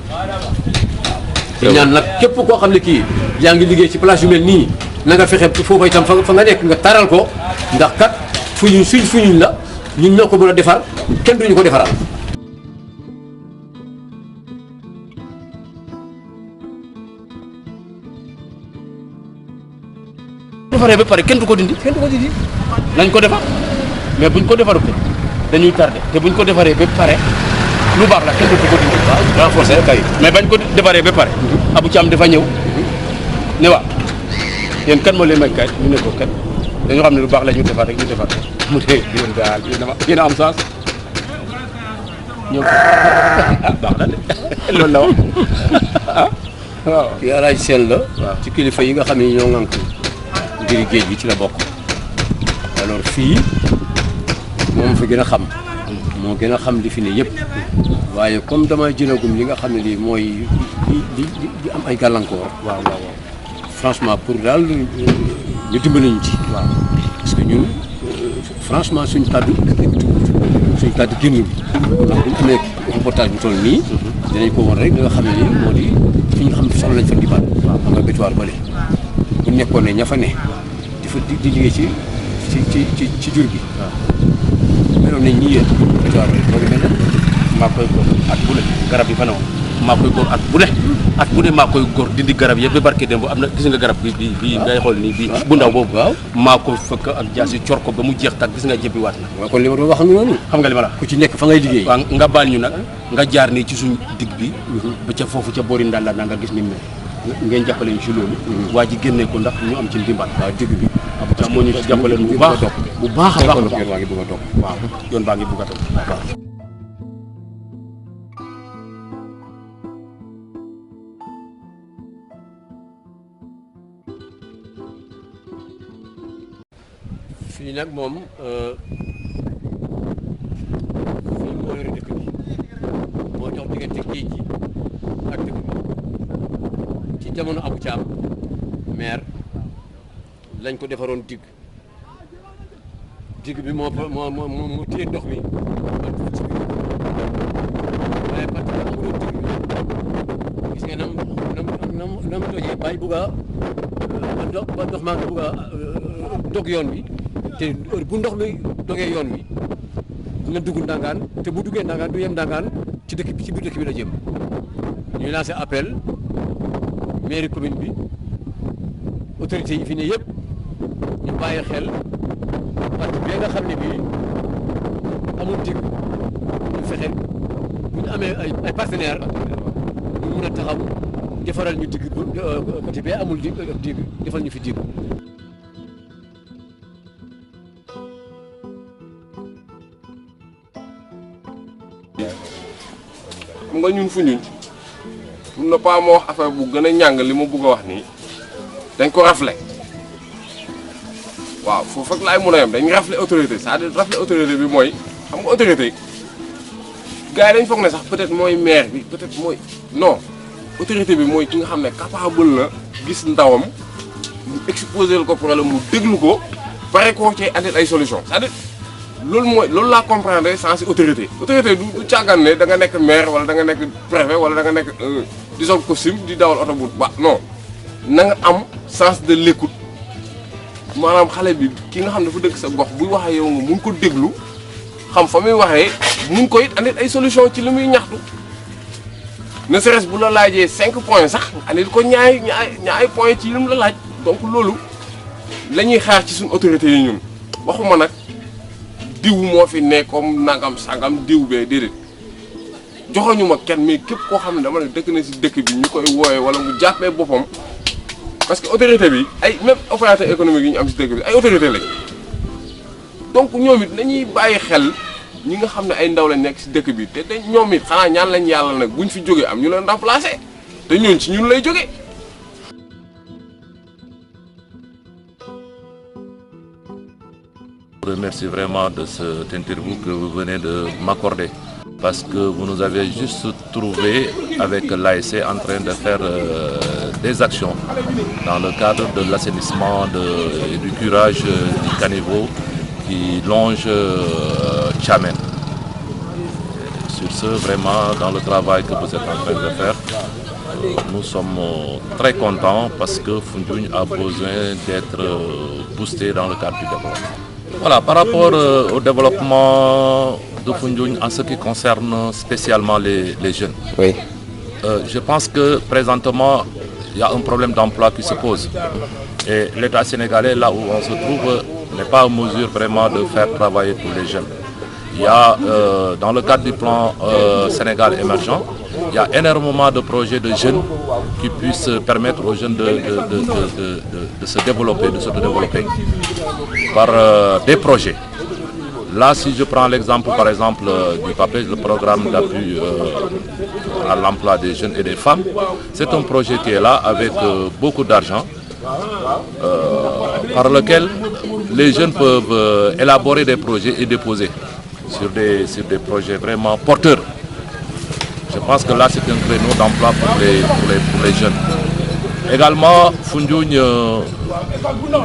di ñaan nag képp koo xam ne kii yaa ngi liggéey ci place yu mel nii na nga fexe foofa itam fa nga nekk nga taaral ko ndax kat fuñuñ la ñun ñoo ko mën a defar kenn duñu ko defaral. defaree ba pare kenn du ko dindi nañ ko defar mais buñ ko defaru dañuy tardé te buñ ko defaree ba pare lu baax la kenn du ko dindi renforcer kay mais bañ ko defaree ba pare Abou Thiam dafa ñëw ne waaw yéen kan moo leen may kay ñu ne ko kat dañu xam ne lu baax la ñu defar rek ñu defar mu ne yéen daal yéen a am sens ñëw baax na de loolu la wax waaw kii alaaj seen la ci kilifa yi nga xam ne ñoo ŋànk mbiri géej gi ci la bokk alors fii moom fa gën a xam moo gën a xam li fi ne yëpp waaye comme dama jëlagum li nga xam ne lii mooy di am ay gàllankoor waaw franchement pour daal ñu dimbali ñu ci waaw parce que ñun franchement suñu kàddu génn bi ndax bu ñu amee reportage bu toll nii dinañ ko woon rek da nga xam ne nii moo di fi nga xam ne soxla lañ fa dibaat xam nga bétuwaar bële bu nekkoon ne ña fa ne di liggéey ci jur gi meloon nañ ñi yéen bétuwaar bële loolu mel na maa koy góor at bu ne garab yi fa newoon maa koy góor at bu ne maa koy góor dindi garab yëpp ba barke dem am na gis nga garab bi ngay xool nii bii bu ndaw boobu waaw maa ko fëkk ak jaasi cor ko ba mu jeex tak gis nga jëppi waat na waaw kon li ma doon wax noonu xam nga li ma la ku ci nekk fa ngay liggéey waaw nga baal ñu nag nga jaar nii ci suñ digg bi ba ca foofu ca boori ndàlla na nga gis ni mel ngeen jàppale ñu si loolu waa ji génnee ko ndax ñu am ci ndimbal waaw digg bi Abou Thiam moo ñu ci jàppale bu baax a baax yoon baa ngi bëgg a topp waaw yoon baa ngi bëgg a topp fii nag moom fii moo yore dëkk bi moo jox diggante géej gi ak dëkk bi ci jamono Abou Thiam maire lañ ko defaroon digg bi moo téye ndox mi waaye parce que amuloo digg bi gis nga nam tojee bàyyi bugg a ba ndox maa ngi bugg a dog yoon bi te heure bu ndox mi dogee yoon wi dina dugg Ndangaan te bu duggee Ndangaan du yem Ndangaan ci dëkk bi ci biir dëkk bi la jëm ñuy lancé appel mairie commune bi autorités yi fi ne yëpp ñu bàyyi xel partie bi nga xam ne bii amul digg ñu fexe bu ñu amee ay partenaires ñu mun a taxaw defaral ñu digg côté bee amul digg defal ñu fi digg. xam nga ñun Foundiougne pour ne pas ma wax affaire bu gën a ñàng li ma bëgg a wax nii dañ ko raflé waaw foofu ak laay mun a yem dañ raflé autorité c'est-à-dire raflé autorité bi mooy xam nga autorité gars yi dañ foog ne sax peut-être mooy maire bi peut-être mooy non autorité bi mooy ki nga xam ne capable na gis ndawam mu exposé ko problème mu déglu ko pare koo cee andil ay solution c'est-à-dire loolu laa comprendre sans si autorité du càggan ne da nga nekk maire wala da nga nekk préfet wala da nga nekk di sol costume di dawal oto bu ba non na nga am sens de l'écoute maanaam xale bi ki nga xam ne dafa dëkk sa gox buy waxee yow nga mun ko déglu xam fa muy waxee mun ko it andil ay solution ci li muy ñaxtu ne serait-ce bu la laajee 5 points sax andil ko ñaay points ci li mu la laaj donc loolu la ñuy xaar ci suñu autorités yi ñun waxuma nag diw moo fi ne comme nangam sangam diw bee déedéet joxoñu ma kenn mais képp koo xam ne dama ne dëkk na si dëkk bi ñu koy wooye wala mu jàppee boppam parce que autorité bi ay même opérateur économique yi ñu am si dëkk bi ay autorité lañ donc ñoom it nañuy bàyyi xel ñi nga xam ne ay ndaw lañ nekk si dëkk bi te ñoom it xanaa ñaan lañ yàlla nag buñ fi jógee am ñu leen remplacer te ñooñ ci ñun lay jógee. Je vous remercie vraiment de cette interview que vous venez de m'accorder parce que vous nous avez juste trouvé avec l'ASC en train de faire des actions dans le cadre de l'assainissement et du curage du caniveau qui longe Thiamène. Sur ce, vraiment, dans le travail que vous êtes en train de faire, nous sommes très contents parce que Foundiougne a besoin d'être boosté dans le cadre du développement. Voilà, par rapport au développement de Foundiougne en ce qui concerne spécialement les jeunes, Oui. Je pense que présentement, il y a un problème d'emploi qui se pose. Et l'État sénégalais, là où on se trouve, n'est pas en mesure vraiment de faire travailler tous les jeunes. Il y a, dans le cadre du plan Sénégal émergent, il y a énormément de projets de jeunes qui puissent permettre aux jeunes de se développer, de se développer par des projets. Là, si je prends l'exemple, par exemple, du PAPEJ, le programme d'appui à l'emploi des jeunes et des femmes, c'est un projet qui est là avec beaucoup d'argent, par lequel les jeunes peuvent élaborer des projets et déposer sur des projets vraiment porteurs. Je pense que là, c'est un créneau d'emploi pour les jeunes. Également, Foundiougne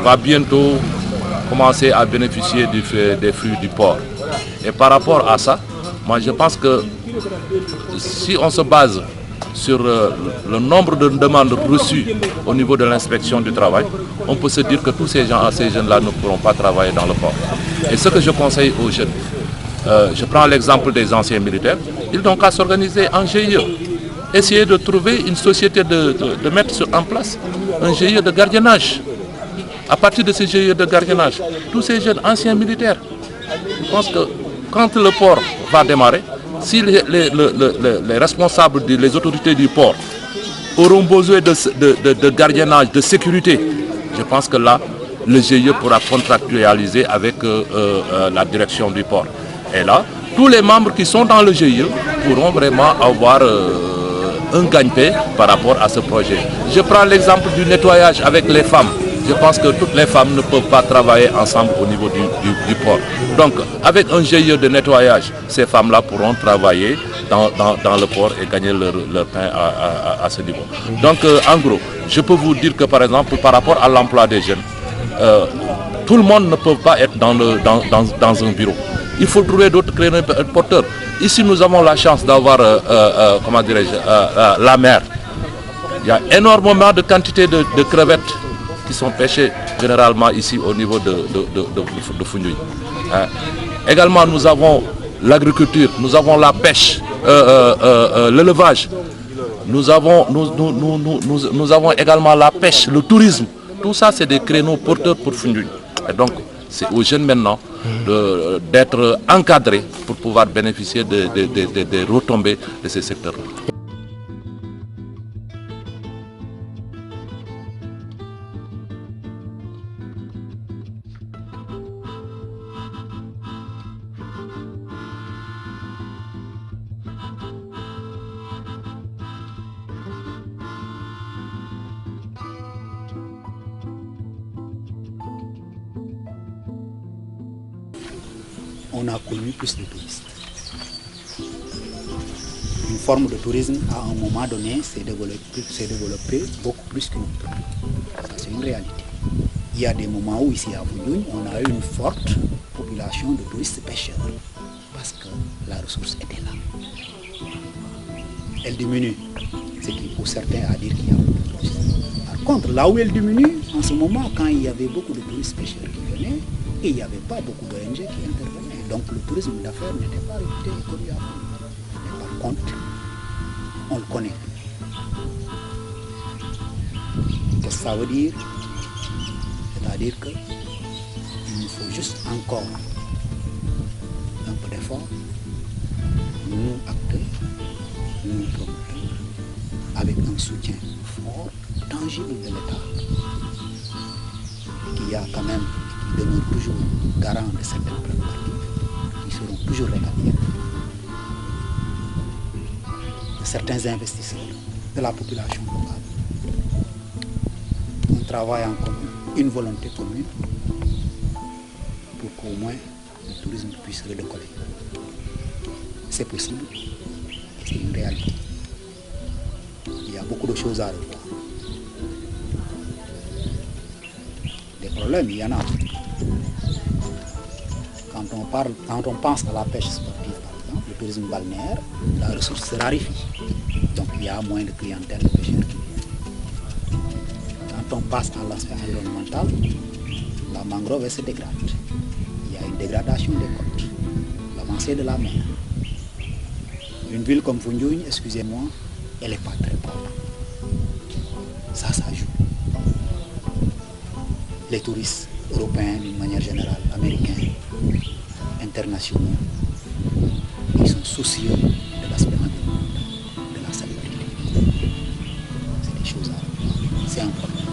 va bientôt commencer à bénéficier des flux du port. Et par rapport à ça, moi je pense que si on se base sur le nombre de demandes reçues au niveau de l'inspection du travail, on peut se dire que tous ces jeunes-là ne pourront pas travailler dans le port. Et ce que je conseille aux jeunes, je prends l'exemple des anciens militaires, ils n'ont qu'à s'organiser en GIE. Essayer de trouver une société, de mettre en place un GIE de gardiennage. À partir de ces GIE de gardiennage, tous ces jeunes anciens militaires, je pense que quand le port va démarrer, si les responsables, les autorités du port auront besoin de gardiennage, de sécurité, je pense que là, le GIE pourra contractualiser avec la direction du port. Et là, tous les membres qui sont dans le GIE pourront vraiment avoir un gagne-pain par rapport à ce projet. Je prends l'exemple du nettoyage avec les femmes. Je pense que toutes les femmes ne peuvent pas travailler ensemble au niveau du port. Donc, avec un GIE de nettoyage, ces femmes-là pourront travailler dans le port et gagner leur pain à ce niveau. Donc, en gros, je peux vous dire que, par exemple, par rapport à l'emploi des jeunes, tout le monde ne peut pas être dans un bureau. Il faut trouver d'autres créneaux porteurs. Ici, nous avons la chance d'avoir, comment dirais-je, la mer. Il y a énormément de quantités de crevettes qui sont pêchées généralement ici au niveau de Foundiougne. Également, nous avons l'agriculture, nous avons la pêche, l'élevage. Nous avons également la pêche, le tourisme. Tout ça, c'est des créneaux porteurs pour Foundiougne. Et donc, C'est aux jeunes maintenant d'être encadrés pour pouvoir bénéficier des retombées de ces secteurs-là. On a connu plus de touristes. Une forme de tourisme, à un moment donné, s'est développée beaucoup plus qu'une autre. Ça, c'est une réalité. Il y a des moments où, ici à Foundiougne, on a eu une forte population de touristes pêcheurs, parce que la ressource était là. Elle diminue, ce qui pousse certains à dire qu'il y a beaucoup de touristes. Par contre, là où elle diminue, en ce moment, quand il y avait beaucoup de touristes pêcheurs qui venaient, et il n'y avait pas beaucoup d'ONG qui intervenaient. Donc le tourisme d'affaires n'était pas réputé et connu à Foundiougne. Mais par contre, on le connaît. Qu'est-ce que ça veut dire? C'est-à-dire qu'il nous faut juste encore un peu d'effort, nous acteurs, nous promoteurs, avec un soutien fort, tangible de l'État, qui a quand même, qui demeure toujours garant de certaines prérogatives, qui seront toujours régaliennes, de certains investisseurs, de la population locale. On travaille en commun, une volonté commune, pour qu'au moins le tourisme puisse redécoller. C'est possible, c'est une réalité. Il y a beaucoup de choses à revoir. Des problèmes, il y en a. Quand on pense à la pêche sportive, par exemple, le tourisme balnéaire, la ressource se raréfie. Donc il y a moins de clientèle de pêcheurs qui viennent. Quand on passe à l'aspect environnemental, la mangrove elle se dégrade. Il y a une dégradation des côtes, l'avancée de la mer. Une ville comme Foundiougne, excusez-moi, elle n'est pas très propre. Ça joue. Les touristes européens d'une manière générale, américains, internationaux, ils sont soucieux de l'aspect environnemental, de la salubrité. C'est des choses à revoir. C'est un problème.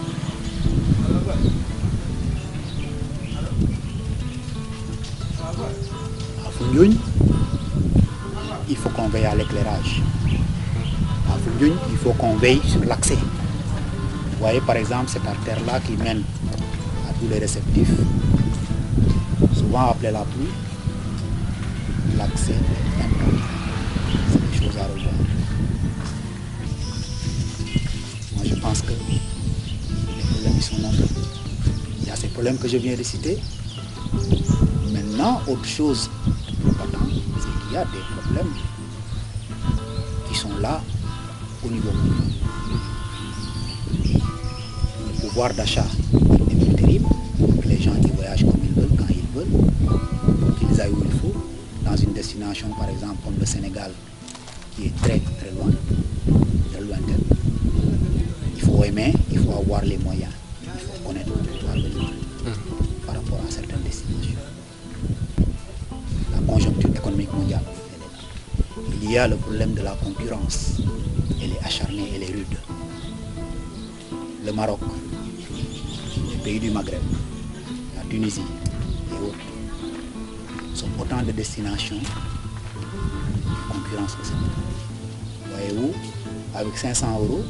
À Foundiougne, il faut qu'on veille à l'éclairage. À Foundiougne, il faut qu'on veille sur l'accès. Vous voyez par exemple cette artère-là qui mène à tous les réceptifs, souvent appelée la pluie, l'accès est important. C'est des choses à revoir. Moi je pense que les problèmes ils sont nombreux. Il y a ces problèmes que je viens de citer. Maintenant, autre chose plus patente, c'est qu'il y a des problèmes qui sont là au niveau mondial. Le pouvoir d'achat est plus terrible. Les gens qui voyagent comme ils veulent, quand ils veulent, pour qu'ils aillent où il faut, dans une destination par exemple comme le Sénégal, qui est très très loin, très lointaine. Il faut aimer, il faut avoir les moyens, il faut connaître le pouvoir venir par rapport à certaines destinations. La conjoncture économique mondiale, elle est là. Il y a le problème de la concurrence. Elle est acharnée, elle est rude. Le Maroc, les pays du Maghreb, la Tunisie et autres sont autant de destinations qui concurrencent le Sénégal. Voyez-vous, avec 500 €, vous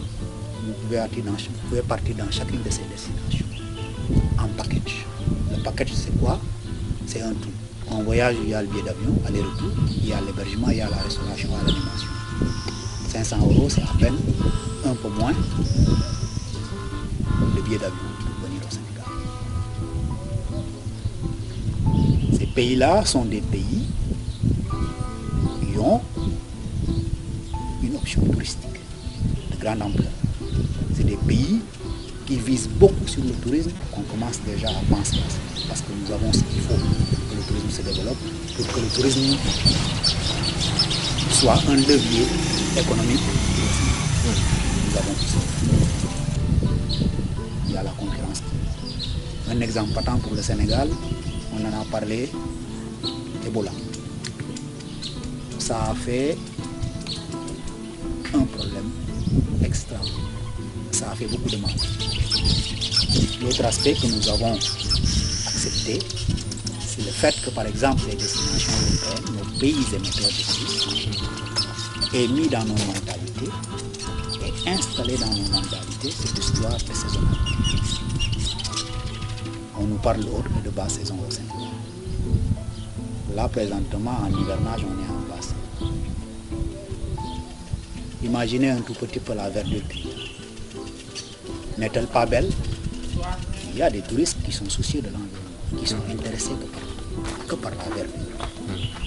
pouvez partir dans chacune de ces destinations en package. Le package, c'est quoi? C'est un tout. En voyage, il y a le billet d'avion, aller-retour, il y a l'hébergement, il y a la restauration, et l'animation. 500 €, c'est à peine un peu moins le billet d'avion pour venir au Sénégal. Ces pays-là sont des pays qui ont une option touristique de grande ampleur. C'est des pays qui visent beaucoup sur le tourisme, qu'on commence déjà à penser à ça. Parce que nous avons ce qu'il faut pour que le tourisme se développe, pour que le tourisme soit un levier économique. Nous avons tout ça. Il y a la concurrence. Un exemple patent pour le Sénégal, on en a parlé, Ebola. Ça a fait un problème extra. Ça a fait beaucoup de mal. L'autre aspect que nous avons accepté, c'est le fait que, par exemple, les destinations européennes, nos pays émetteurs de tourisme, est mis dans nos mentalités et installé dans nos mentalités cette histoire de saisonnalité. On nous parle autre de basse saison au Sénégal. Là, présentement, en hivernage, on est en basse. Imaginez un tout petit peu la verdure. N'est-elle pas belle? Il y a des touristes qui sont soucieux de l'environnement, qui sont intéressés que par la verdure.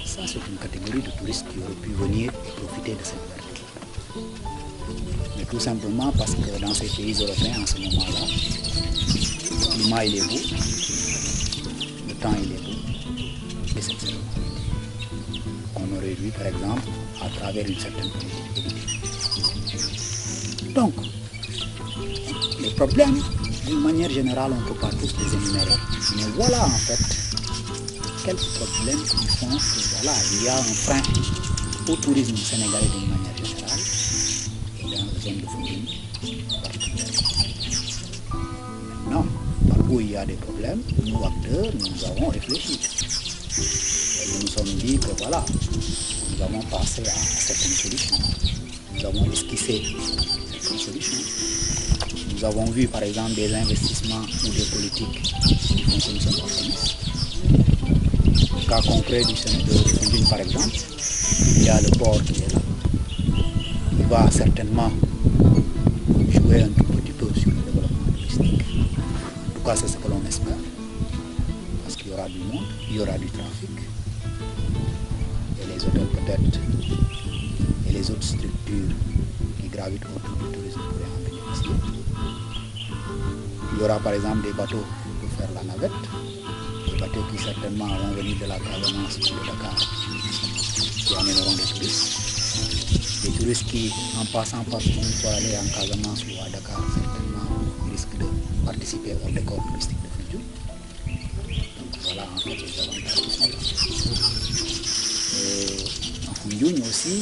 Ça, c'est une catégorie de touristes qui auraient pu venir et profiter de cette verdure. Mais tout simplement parce que dans ces pays européens, en ce moment-là, le climat il est beau, le temps il est beau, et cette saisonnalité qu'on aurait dû, par exemple, à travers une certaine politique. Donc, les problèmes, d'une manière générale, on ne peut pas tous les énumérer. Mais voilà en fait quelques problèmes qui font que voilà, il y a un frein au tourisme sénégalais d'une manière générale et dans la zone de Foundiougne particulièrement. Maintenant, partout il y a des problèmes, nous acteurs, nous avons réfléchi. Et nous nous sommes dit que voilà, nous avons passé à certaines solutions. Nous avons esquissé certaines solutions. Nous avons vu par exemple des investissements ou des politiques qui font que nous sommes optimistes. Le cas concret du Sénégal de Foundiougne par exemple, il y a le port qui est là. Il va certainement jouer un tout petit peu sur le développement touristique. En tout cas, c'est ce que l'on espère. Parce qu'il y aura du monde, il y aura du trafic. Et les hôtels peut-être, et les autres structures qui gravitent autour du tourisme pourraient en bénéficier. Il y aura par exemple des bateaux pour faire la navette, des bateaux qui certainement vont venir de la Casamance ou de Dakar, qui amèneront des touristes. Des touristes qui, en passant par Foundiougne pour aller en Casamance ou à Dakar, certainement risquent de participer au décor touristique de Foundiougne. Donc voilà en fait les avantages qui sont là. En Foundiougne aussi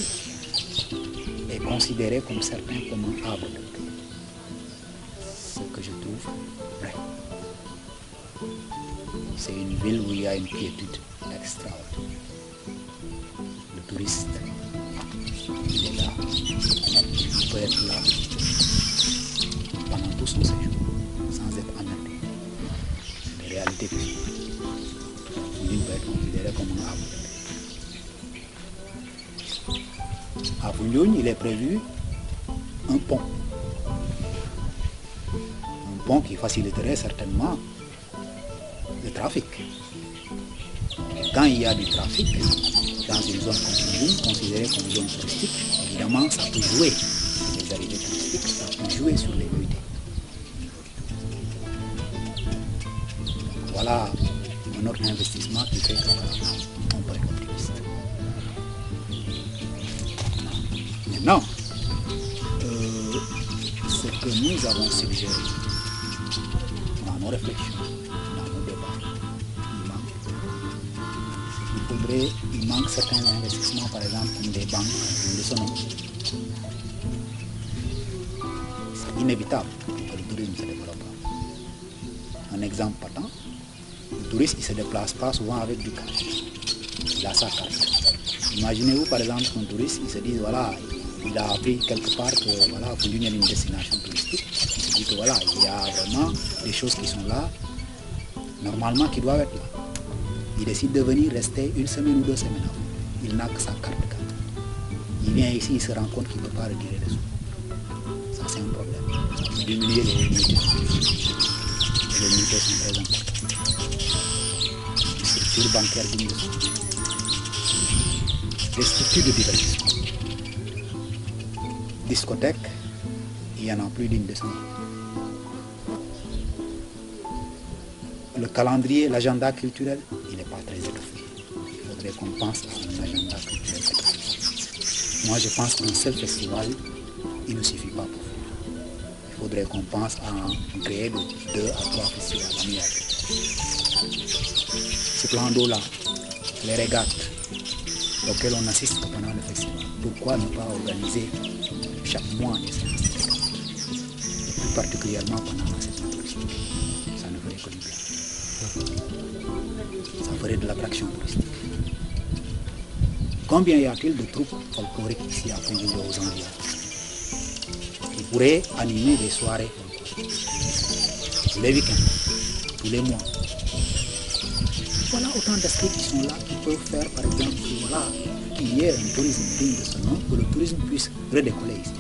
est considéré comme certains comme un havre de paix. Ce que je trouve vrai. C'est une ville où il y a une quiétude extraordinaire. Le touriste, il est là, il peut être là pendant tout son séjour, sans être emmerdé. C'est la réalité que il peut être considéré comme un havre de paix. À Foundiougne, il est prévu un pont. Un pont qui faciliterait certainement le trafic. Et quand il y a du trafic dans une zone comme Foundiougne, considérée comme zone touristique, évidemment ça peut jouer sur les arrivées touristiques, ça peut jouer sur les nuitées. Voilà un autre investissement qui fait qu'on peut être optimiste. Maintenant, ce que nous avons suggéré dans nos réflexions, dans nos débats, il manque certains investissements, par exemple, comme des banques, comme le Sonom. C'est inévitable que le tourisme se développe. Un exemple patent, le touriste il ne se déplace pas souvent avec du cash. Il a sa carte. Imaginez-vous par exemple qu'un touriste il se dit voilà, il a appris quelque part que voilà, Foundiougne est une destination touristique. Il se dit que voilà, il y a vraiment des choses qui sont là, normalement qui doivent être là. Il décide de venir rester une semaine ou 2 semaines avant. Il n'a que sa carte. Il vient ici, il se rend compte qu'il ne peut pas retirer les sous. Ça c'est un problème. Ça peut diminuer les unités. Les unités sont très importantes. Les structures bancaires diminuent. Les structures de divertissement. Discothèques, il y en a plus d'une décennie. Le calendrier, l'agenda culturel, il n'est pas très étoffé. Il faudrait qu'on pense à un agenda culturel étoffé. Moi, je pense qu'un seul festival, il ne suffit pas pour faire. Il faudrait qu'on pense à créer de 2 à 3 festivals annuels. ce plan d'eau-là, les régates auxquelles on assiste pendant le festival, pourquoi ne pas organiser chaque mois des séances, et plus particulièrement pendant la saison touristique? Ça ne ferait que du bien. Ça ferait de l'attraction touristique. Combien y a-t-il de troupes folkloriques ici à Foundiougne aux environs qui pourraient animer des soirées tous les week-ends, tous les mois? Voilà autant d'aspects qui sont là, qui peuvent faire par exemple qu'il y ait un tourisme digne de ce nom, que le tourisme puisse redécoller ici,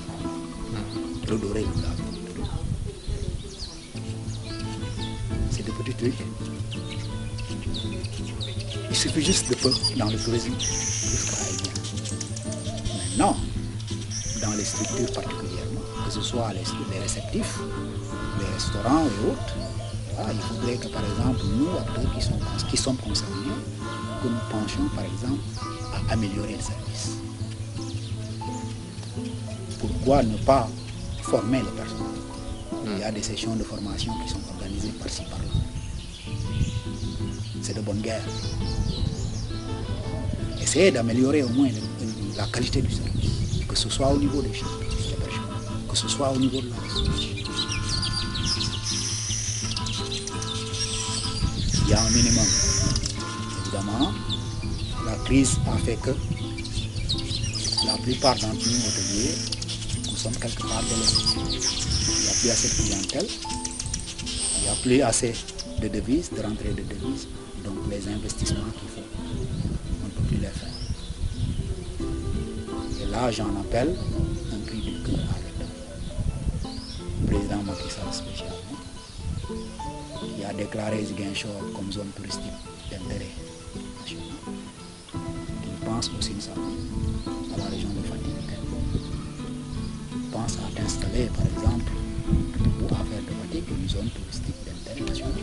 redorer le blason. C'est des petits trucs. Il suffit juste de peu dans le tourisme pour que ça aille bien. Maintenant, dans les structures particulièrement, que ce soit les réceptifs, les restaurants et autres, voilà, il faudrait que par exemple nous, acteurs qui sommes concernés, que nous penchions par exemple à améliorer le service. Pourquoi ne pas former les personnes? Il y a des sessions de formation qui sont organisées par-ci par-là. C'est de bonne guerre. Essayer d'améliorer au moins la qualité du service, que ce soit au niveau des chambres, que ce soit au niveau de la restauration. Il y a un minimum. Évidemment, la crise a fait que la plupart d'entre nous hôteliers, nous sommes quelque part délaissés. Il n'y a plus assez de clientèle, il n'y a plus assez de devises, de rentrée de devises, donc les investissements qu'il faut, on ne peut plus les faire. Et là, j'en appelle un cri du cœur à l'État. Le président Macky Sall spécialement, qui a déclaré Ziguinchor comme zone touristique d'intérêt national, qui pense aussi à la région de Fatick, pense à installer par exemple ou à faire de Fatick une zone touristique d'intérêt national,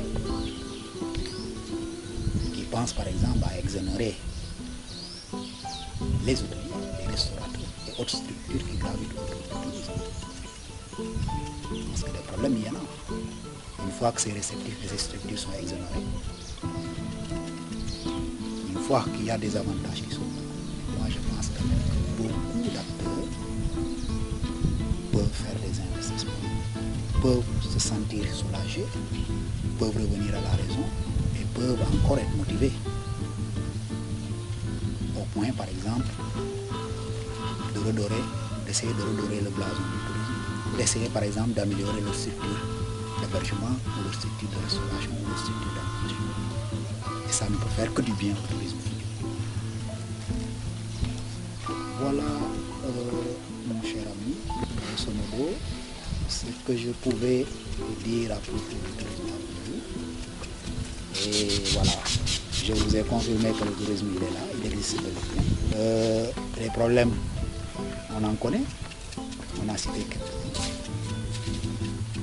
qui pense par exemple à exonérer les hôteliers, les restaurateurs et autres structures qui gravitent autour du tourisme. Parce que des problèmes, il y en a. Une fois que ces réceptifs et ces structures sont exonérés, une fois qu'il y a des avantages qui sont là, moi je pense que beaucoup d'acteurs peuvent faire des investissements, peuvent se sentir soulagés, peuvent revenir à la raison et peuvent encore être motivés. Au point par exemple d'essayer de redorer le blason du tourisme, d'essayer par exemple d'améliorer leur structure d'hébergement ou leur structure de restauration ou leur structure d'animation. Et ça ne peut faire que du bien au tourisme. Voilà, mon cher ami, grosso modo, ce que je pouvais dire à propos du tourisme à vous. Et voilà, je vous ai confirmé que le tourisme il est là, il existe depuis. Les problèmes, on en connaît, on a cité quelques-uns.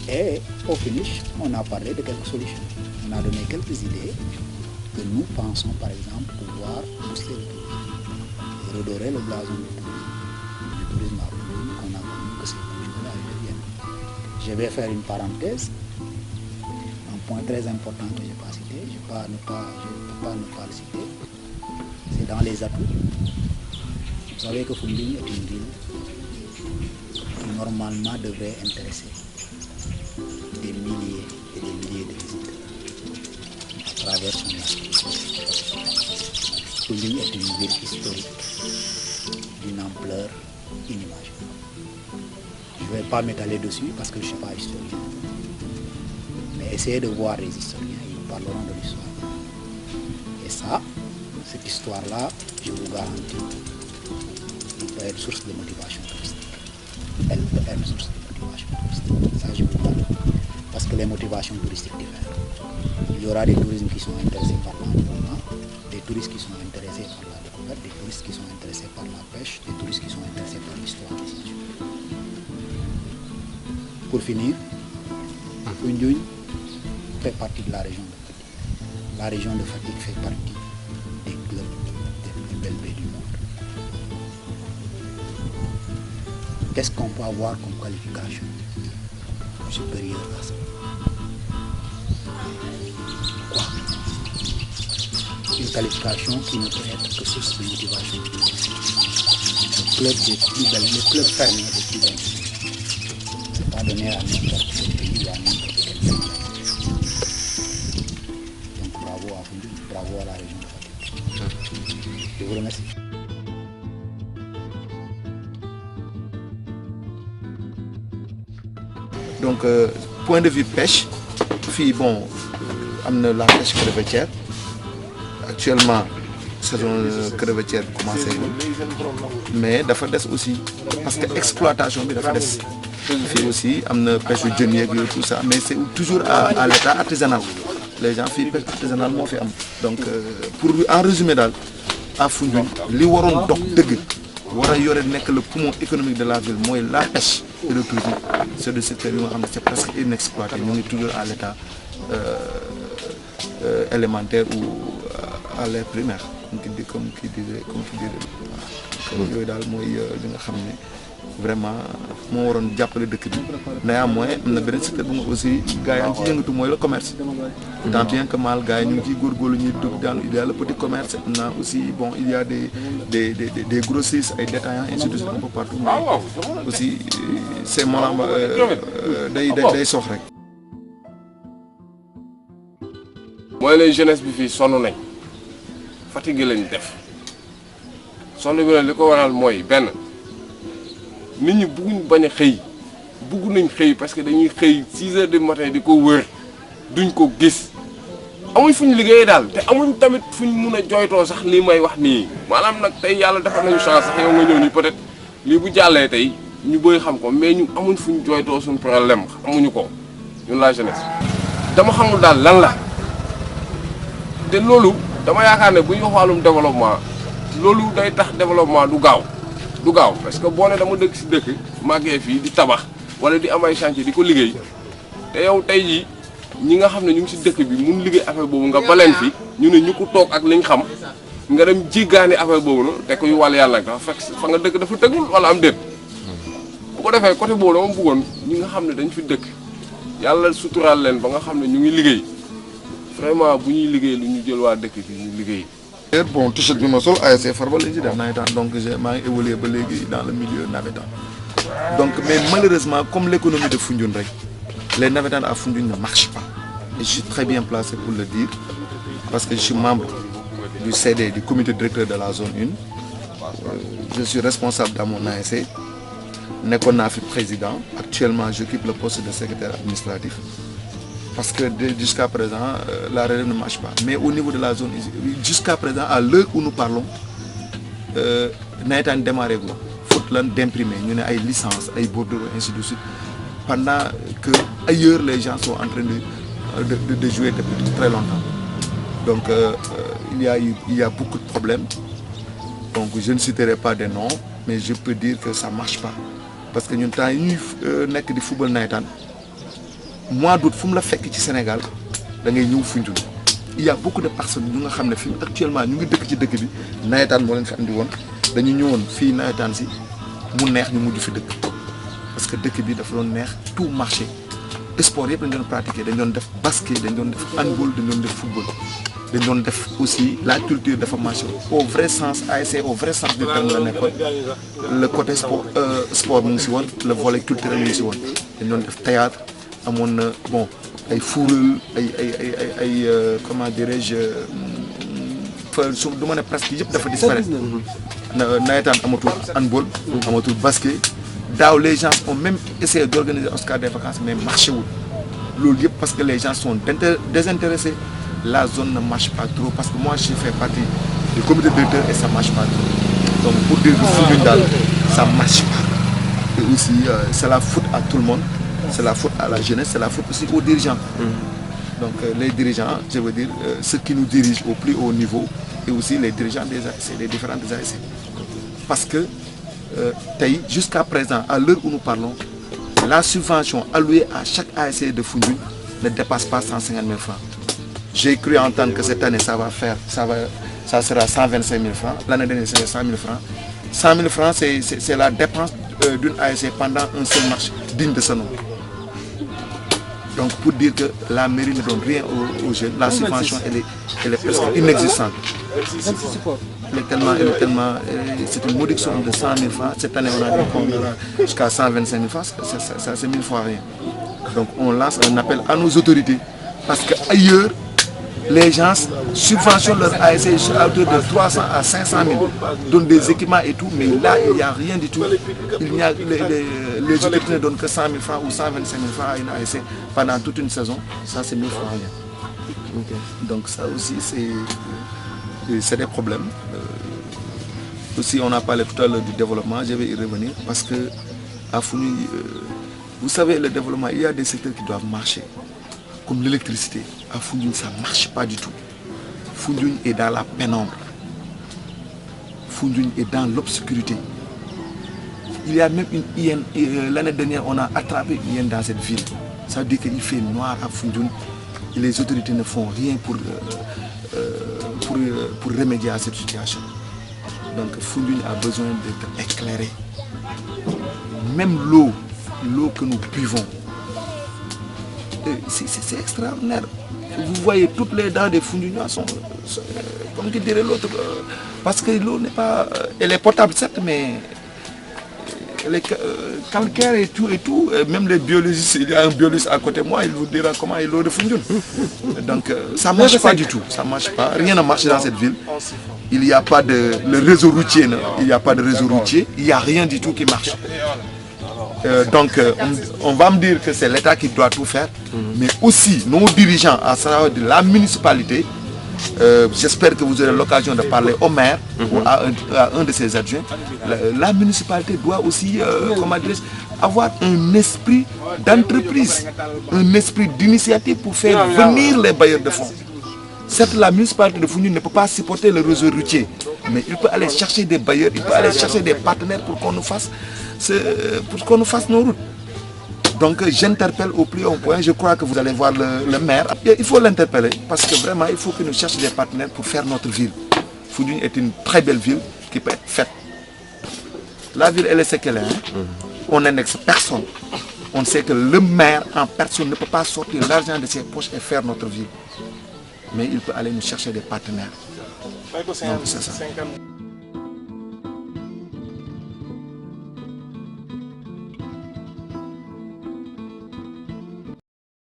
Et au finish, on a parlé de quelques solutions. On a donné quelques idées que nous pensons par exemple pouvoir booster le tourisme et redorer le blason du tourisme à Foundiougne qu'on a connu que ces projets-là deviennent. Je vais faire une parenthèse. Un point très important que je n'ai pas cité, je ne peux pas ne pas le citer, c'est dans les atouts. Vous savez que Foundiougne est une ville qui normalement devrait intéresser des milliers et des milliers de visiteurs à travers son histoire. Foundiougne est une ville historique d'une ampleur inimaginable. Je ne vais pas m'étaler dessus parce que je ne suis pas historien. Mais essayez de voir les historiens, ils nous parleront de l'histoire. Et ça, cette histoire-là, je vous garantis, elle peut être source de motivation touristique. Elle peut être source de motivation touristique. Ça, je vous garantis. Parce que les motivations touristiques diffèrent. Il y aura des touristes qui sont intéressés par l'environnement, des touristes qui sont intéressés par la découverte, des touristes qui sont intéressés par la pêche, des touristes qui sont intéressés par l'histoire. Pour finir, Foundiougne fait partie de la région de Fatick. La région de Fatick fait partie des clubs des plus belles baies du monde. Qu'est-ce qu'on peut avoir comme qualification supérieure à ça? Quoi? une qualification qui ne peut être que source de motivation. Le club des plus belles, les clubs fermés des plus belles. C'est pas donné à n'importe quel pays, à n'importe quel pays. Donc bravo à vous, bravo à la région de Fatick. Je vous remercie. Donc point de vue pêche, fii bon am na la pêche crevettière actuellement saison crevettière bi commencé mais dafa des aussi parce que exploitation bi dafa des fii aussi am na pêche yu jën yeeg yooyu tout ça mais c'est toujours à l'état artisanal les gens fii pêche artisanale moo fi am donc pour en résumé daal à Foundiougne li waroon dox dëgg war a yore nekk le poumon économique de la ville mooy la pêche et le tourisme c'est des secteurs yu nga xam ne c'est presque inexploité ñu ngi toujours à l'état élémentaire ou à l'ère primaire comme qui dirait yooyu daal mooy li nga xam ne vraiment moo waroon jàppale dëkk bi néanmoins am na beneen secteur bu nga aussi gars yi am ci yëngatu mooy le commerce tant bien que mal gars yi ñu ngi ciy góorgóorlu ñuy dugg daanu il y a le petit commerce am na aussi bon il y a des grossistes ay détaillants ainsi de suite un peu partout mais aussi c'est moom day sox rek. mooy les jeunesse bi fii sonn nañ fatigué lañ def sonn bi nag li ko waral mooy benn nit ñi bugguñ bañ a xëy bugg nañ xëy parce que dañuy xëy 6 heures du matin di ko wër duñ ko gis amuñ fuñ liggéeyee daal te amuñ tamit fuñ mun a jooytoo sax lii may wax nii maanaam nag tey yàlla defal nañu chance sax yow nga ñëw nii peut-être lii bu jàllee tey ñu bëri xam ko mais ñu amuñ fuñ jooytoo suñ problème amuñu ko ñun la jeunesse. dama xamul daal lan la te loolu dama yaakaar ne bu ñu wax wàllum développement loolu day tax développement du gaaw parce que boo ne dama dëkk si dëkk màggee fii di tabax wala di am ay chantier di ko liggéey te yow tey jii ñi nga xam ne ñu ngi si dëkk bi mun liggéey affaire boobu nga baleen fi ñu ne ñu ko toog ak liñ xam nga dem jéggaani affaire boobu noonu te kuy wàll yàlla nag dafa fekk fa nga dëkk dafa tëggul wala am déet bu ko defee côté boobu dama bëggoon ñi nga xam ne dañ fi dëkk yàlla suturaal leen ba nga xam ne ñu ngi liggéey vraiment bu ñuy liggéey lu ñu jël waa dëkk bi ñu liggéey. Bon t-shirt bi ma sol ASC Farba lañ ci def nawetaan donc maa ngi évolué ba léegi dans le milieu navétane donc mais malheureusement comme l'économie de Foundiougne rek les navétanes à Foundiougne ne marchent pas et je suis très bien placé pour le dire parce que je suis membre du CD du comité directeur de la zone 1 je suis responsable dans mon ASC nekkoon naa fi président actuellement j'occupe le poste de secrétaire administratif parce que jusqu'à présent la relève ne marche pas mais au niveau de la zone jusqu'à présent à l'heure où nous parlons nawetaan démarré gu faute lan d'imprimer ñu ne ay licence ay bordereaux ainsi de suite pendant que ailleurs les gens sont en train de jouer depuis très longtemps donc il y a beaucoup de problèmes donc je ne citerai pas des noms mais je peux dire que ça marche pas parce que ñun temps yi ñuy nekk di football nawetaan mois d'août fu mu la fekk ci Sénégal da ngay ñëw Foundiougne il y a beaucoup de personnes ñu nga xam ne fi actuellement ñu ngi dëkk ci dëkk bi nawetaan moo leen fi andi woon dañu ñëwoon fii nawetaan si mu neex ñu mujj fi dëkk parce que dëkk bi dafa doon neex tout marché sport yëpp dañ doon pratiquer dañ doon def basket dañ doon def handball dañ doon def football dañ doon def aussi la culture dafa marché au vrai sens ASC au vrai sens du terme la nekkoon le côté sport mu ngi si woon le volet culturel mu ngi si woon dañ doon def théâtre amoon na bon ay fuural ay comment dirais-je su du ma ne presque yëpp dafa disparaître nawetaan amatul handball amatul basket daaw les gens ont même essayé d'organiser Oscar des vacances mais marché wul loolu yëpp parce que les gens sont désintéressés la zone ne marche pas trop parce que moi je fais partie du comité directeur et ça marche pas trop donc pour dire que Foundiougne daal ça marche pas et aussi c'est la faute à tout le monde c'est la faute à la jeunesse c'est la faute aussi aux dirigeants donc les dirigeants je veux dire ceux qui nous dirigent au plus haut niveau et aussi les dirigeants des ASC des différentes ASC parce que tey jusqu'à présent à l'heure où nous parlons la subvention allouée à chaque ASC de Foundiougne ne dépasse pas 150 000 francs j'ai cru entendre que cette année ça sera 125 000 francs l'année dernière c'était 100 000 francs 100 000 francs c'est la dépense d'une ASC pendant un seul match digne de ce nom Donc pour dire que la mairie ne donne rien aux jeunes, la subvention elle est presque inexistante. C'est une modique somme de 100 000 francs. Cette année on a dit qu'on ira jusqu'à 125 000 francs, ça c'est 1000 fois rien. Donc on lance un appel à nos autorités parce qu'ailleurs, les gens subventionnent leur ASC à hauteur de 300 à 500 000, donnent des équipements et tout, mais là il n'y a rien du tout. Les autorités ne donnent que 100 000 francs ou 125 000 francs à une ASC pendant toute une saison, ça c'est 1000 fois rien. Okay. Donc ça aussi c'est des problèmes. Aussi on a parlé tout à l'heure du développement, je vais y revenir parce que à Foundiougne, vous savez le développement, il y a des secteurs qui doivent marcher. Comme l'électricité, à Foundiougne, ça ne marche pas du tout. Foundiougne est dans la pénombre. Foundiougne est dans l'obscurité. Il y a même une hyène, l'année dernière, on a attrapé une hyène dans cette ville. Ça veut dire qu'il fait noir à Foundiougne et les autorités ne font rien pour remédier à cette situation. Donc Foundiougne a besoin d'être éclairé. Même l'eau que nous buvons, c'est extraordinaire. Vous voyez toutes les dents des Foundiougnais sont comme dirait l'autre, parce que l'eau n'est pas, elle est potable certes, mais elle est calcaire et tout, même les biologistes, il y a un biologiste à côté de moi, il vous dira comment est l'eau de Foundiougne. Donc ça ne marche pas du tout, ça marche pas, rien ne marche dans cette ville. Il n'y a pas de réseau routier, non? Il n'y a pas de réseau routier, il n'y a rien du tout qui marche. Donc on va me dire que c'est l'État qui doit tout faire, mais aussi nos dirigeants, à savoir de la municipalité. J'espère que vous aurez l'occasion de parler au maire ou à un de ses adjoints. La municipalité doit aussi avoir un esprit d'entreprise, un esprit d'initiative pour faire venir les bailleurs de fonds. Certes, la municipalité de Foundiougne ne peut pas supporter le réseau routier, mais il peut aller chercher des bailleurs, il peut aller chercher des partenaires pour qu'on nous fasse nos routes. Donc j'interpelle au plus haut point, je crois que vous allez voir le maire. Il faut l'interpeller parce que vraiment il faut qu'il nous cherche des partenaires pour faire notre ville. Foundiougne est une très belle ville qui peut être faite. La ville elle est ce qu'elle est. On n'indexe personne. On sait que le maire en personne ne peut pas sortir l'argent de ses poches et faire notre ville. Mais il peut aller nous chercher des partenaires. Donc c'est ça.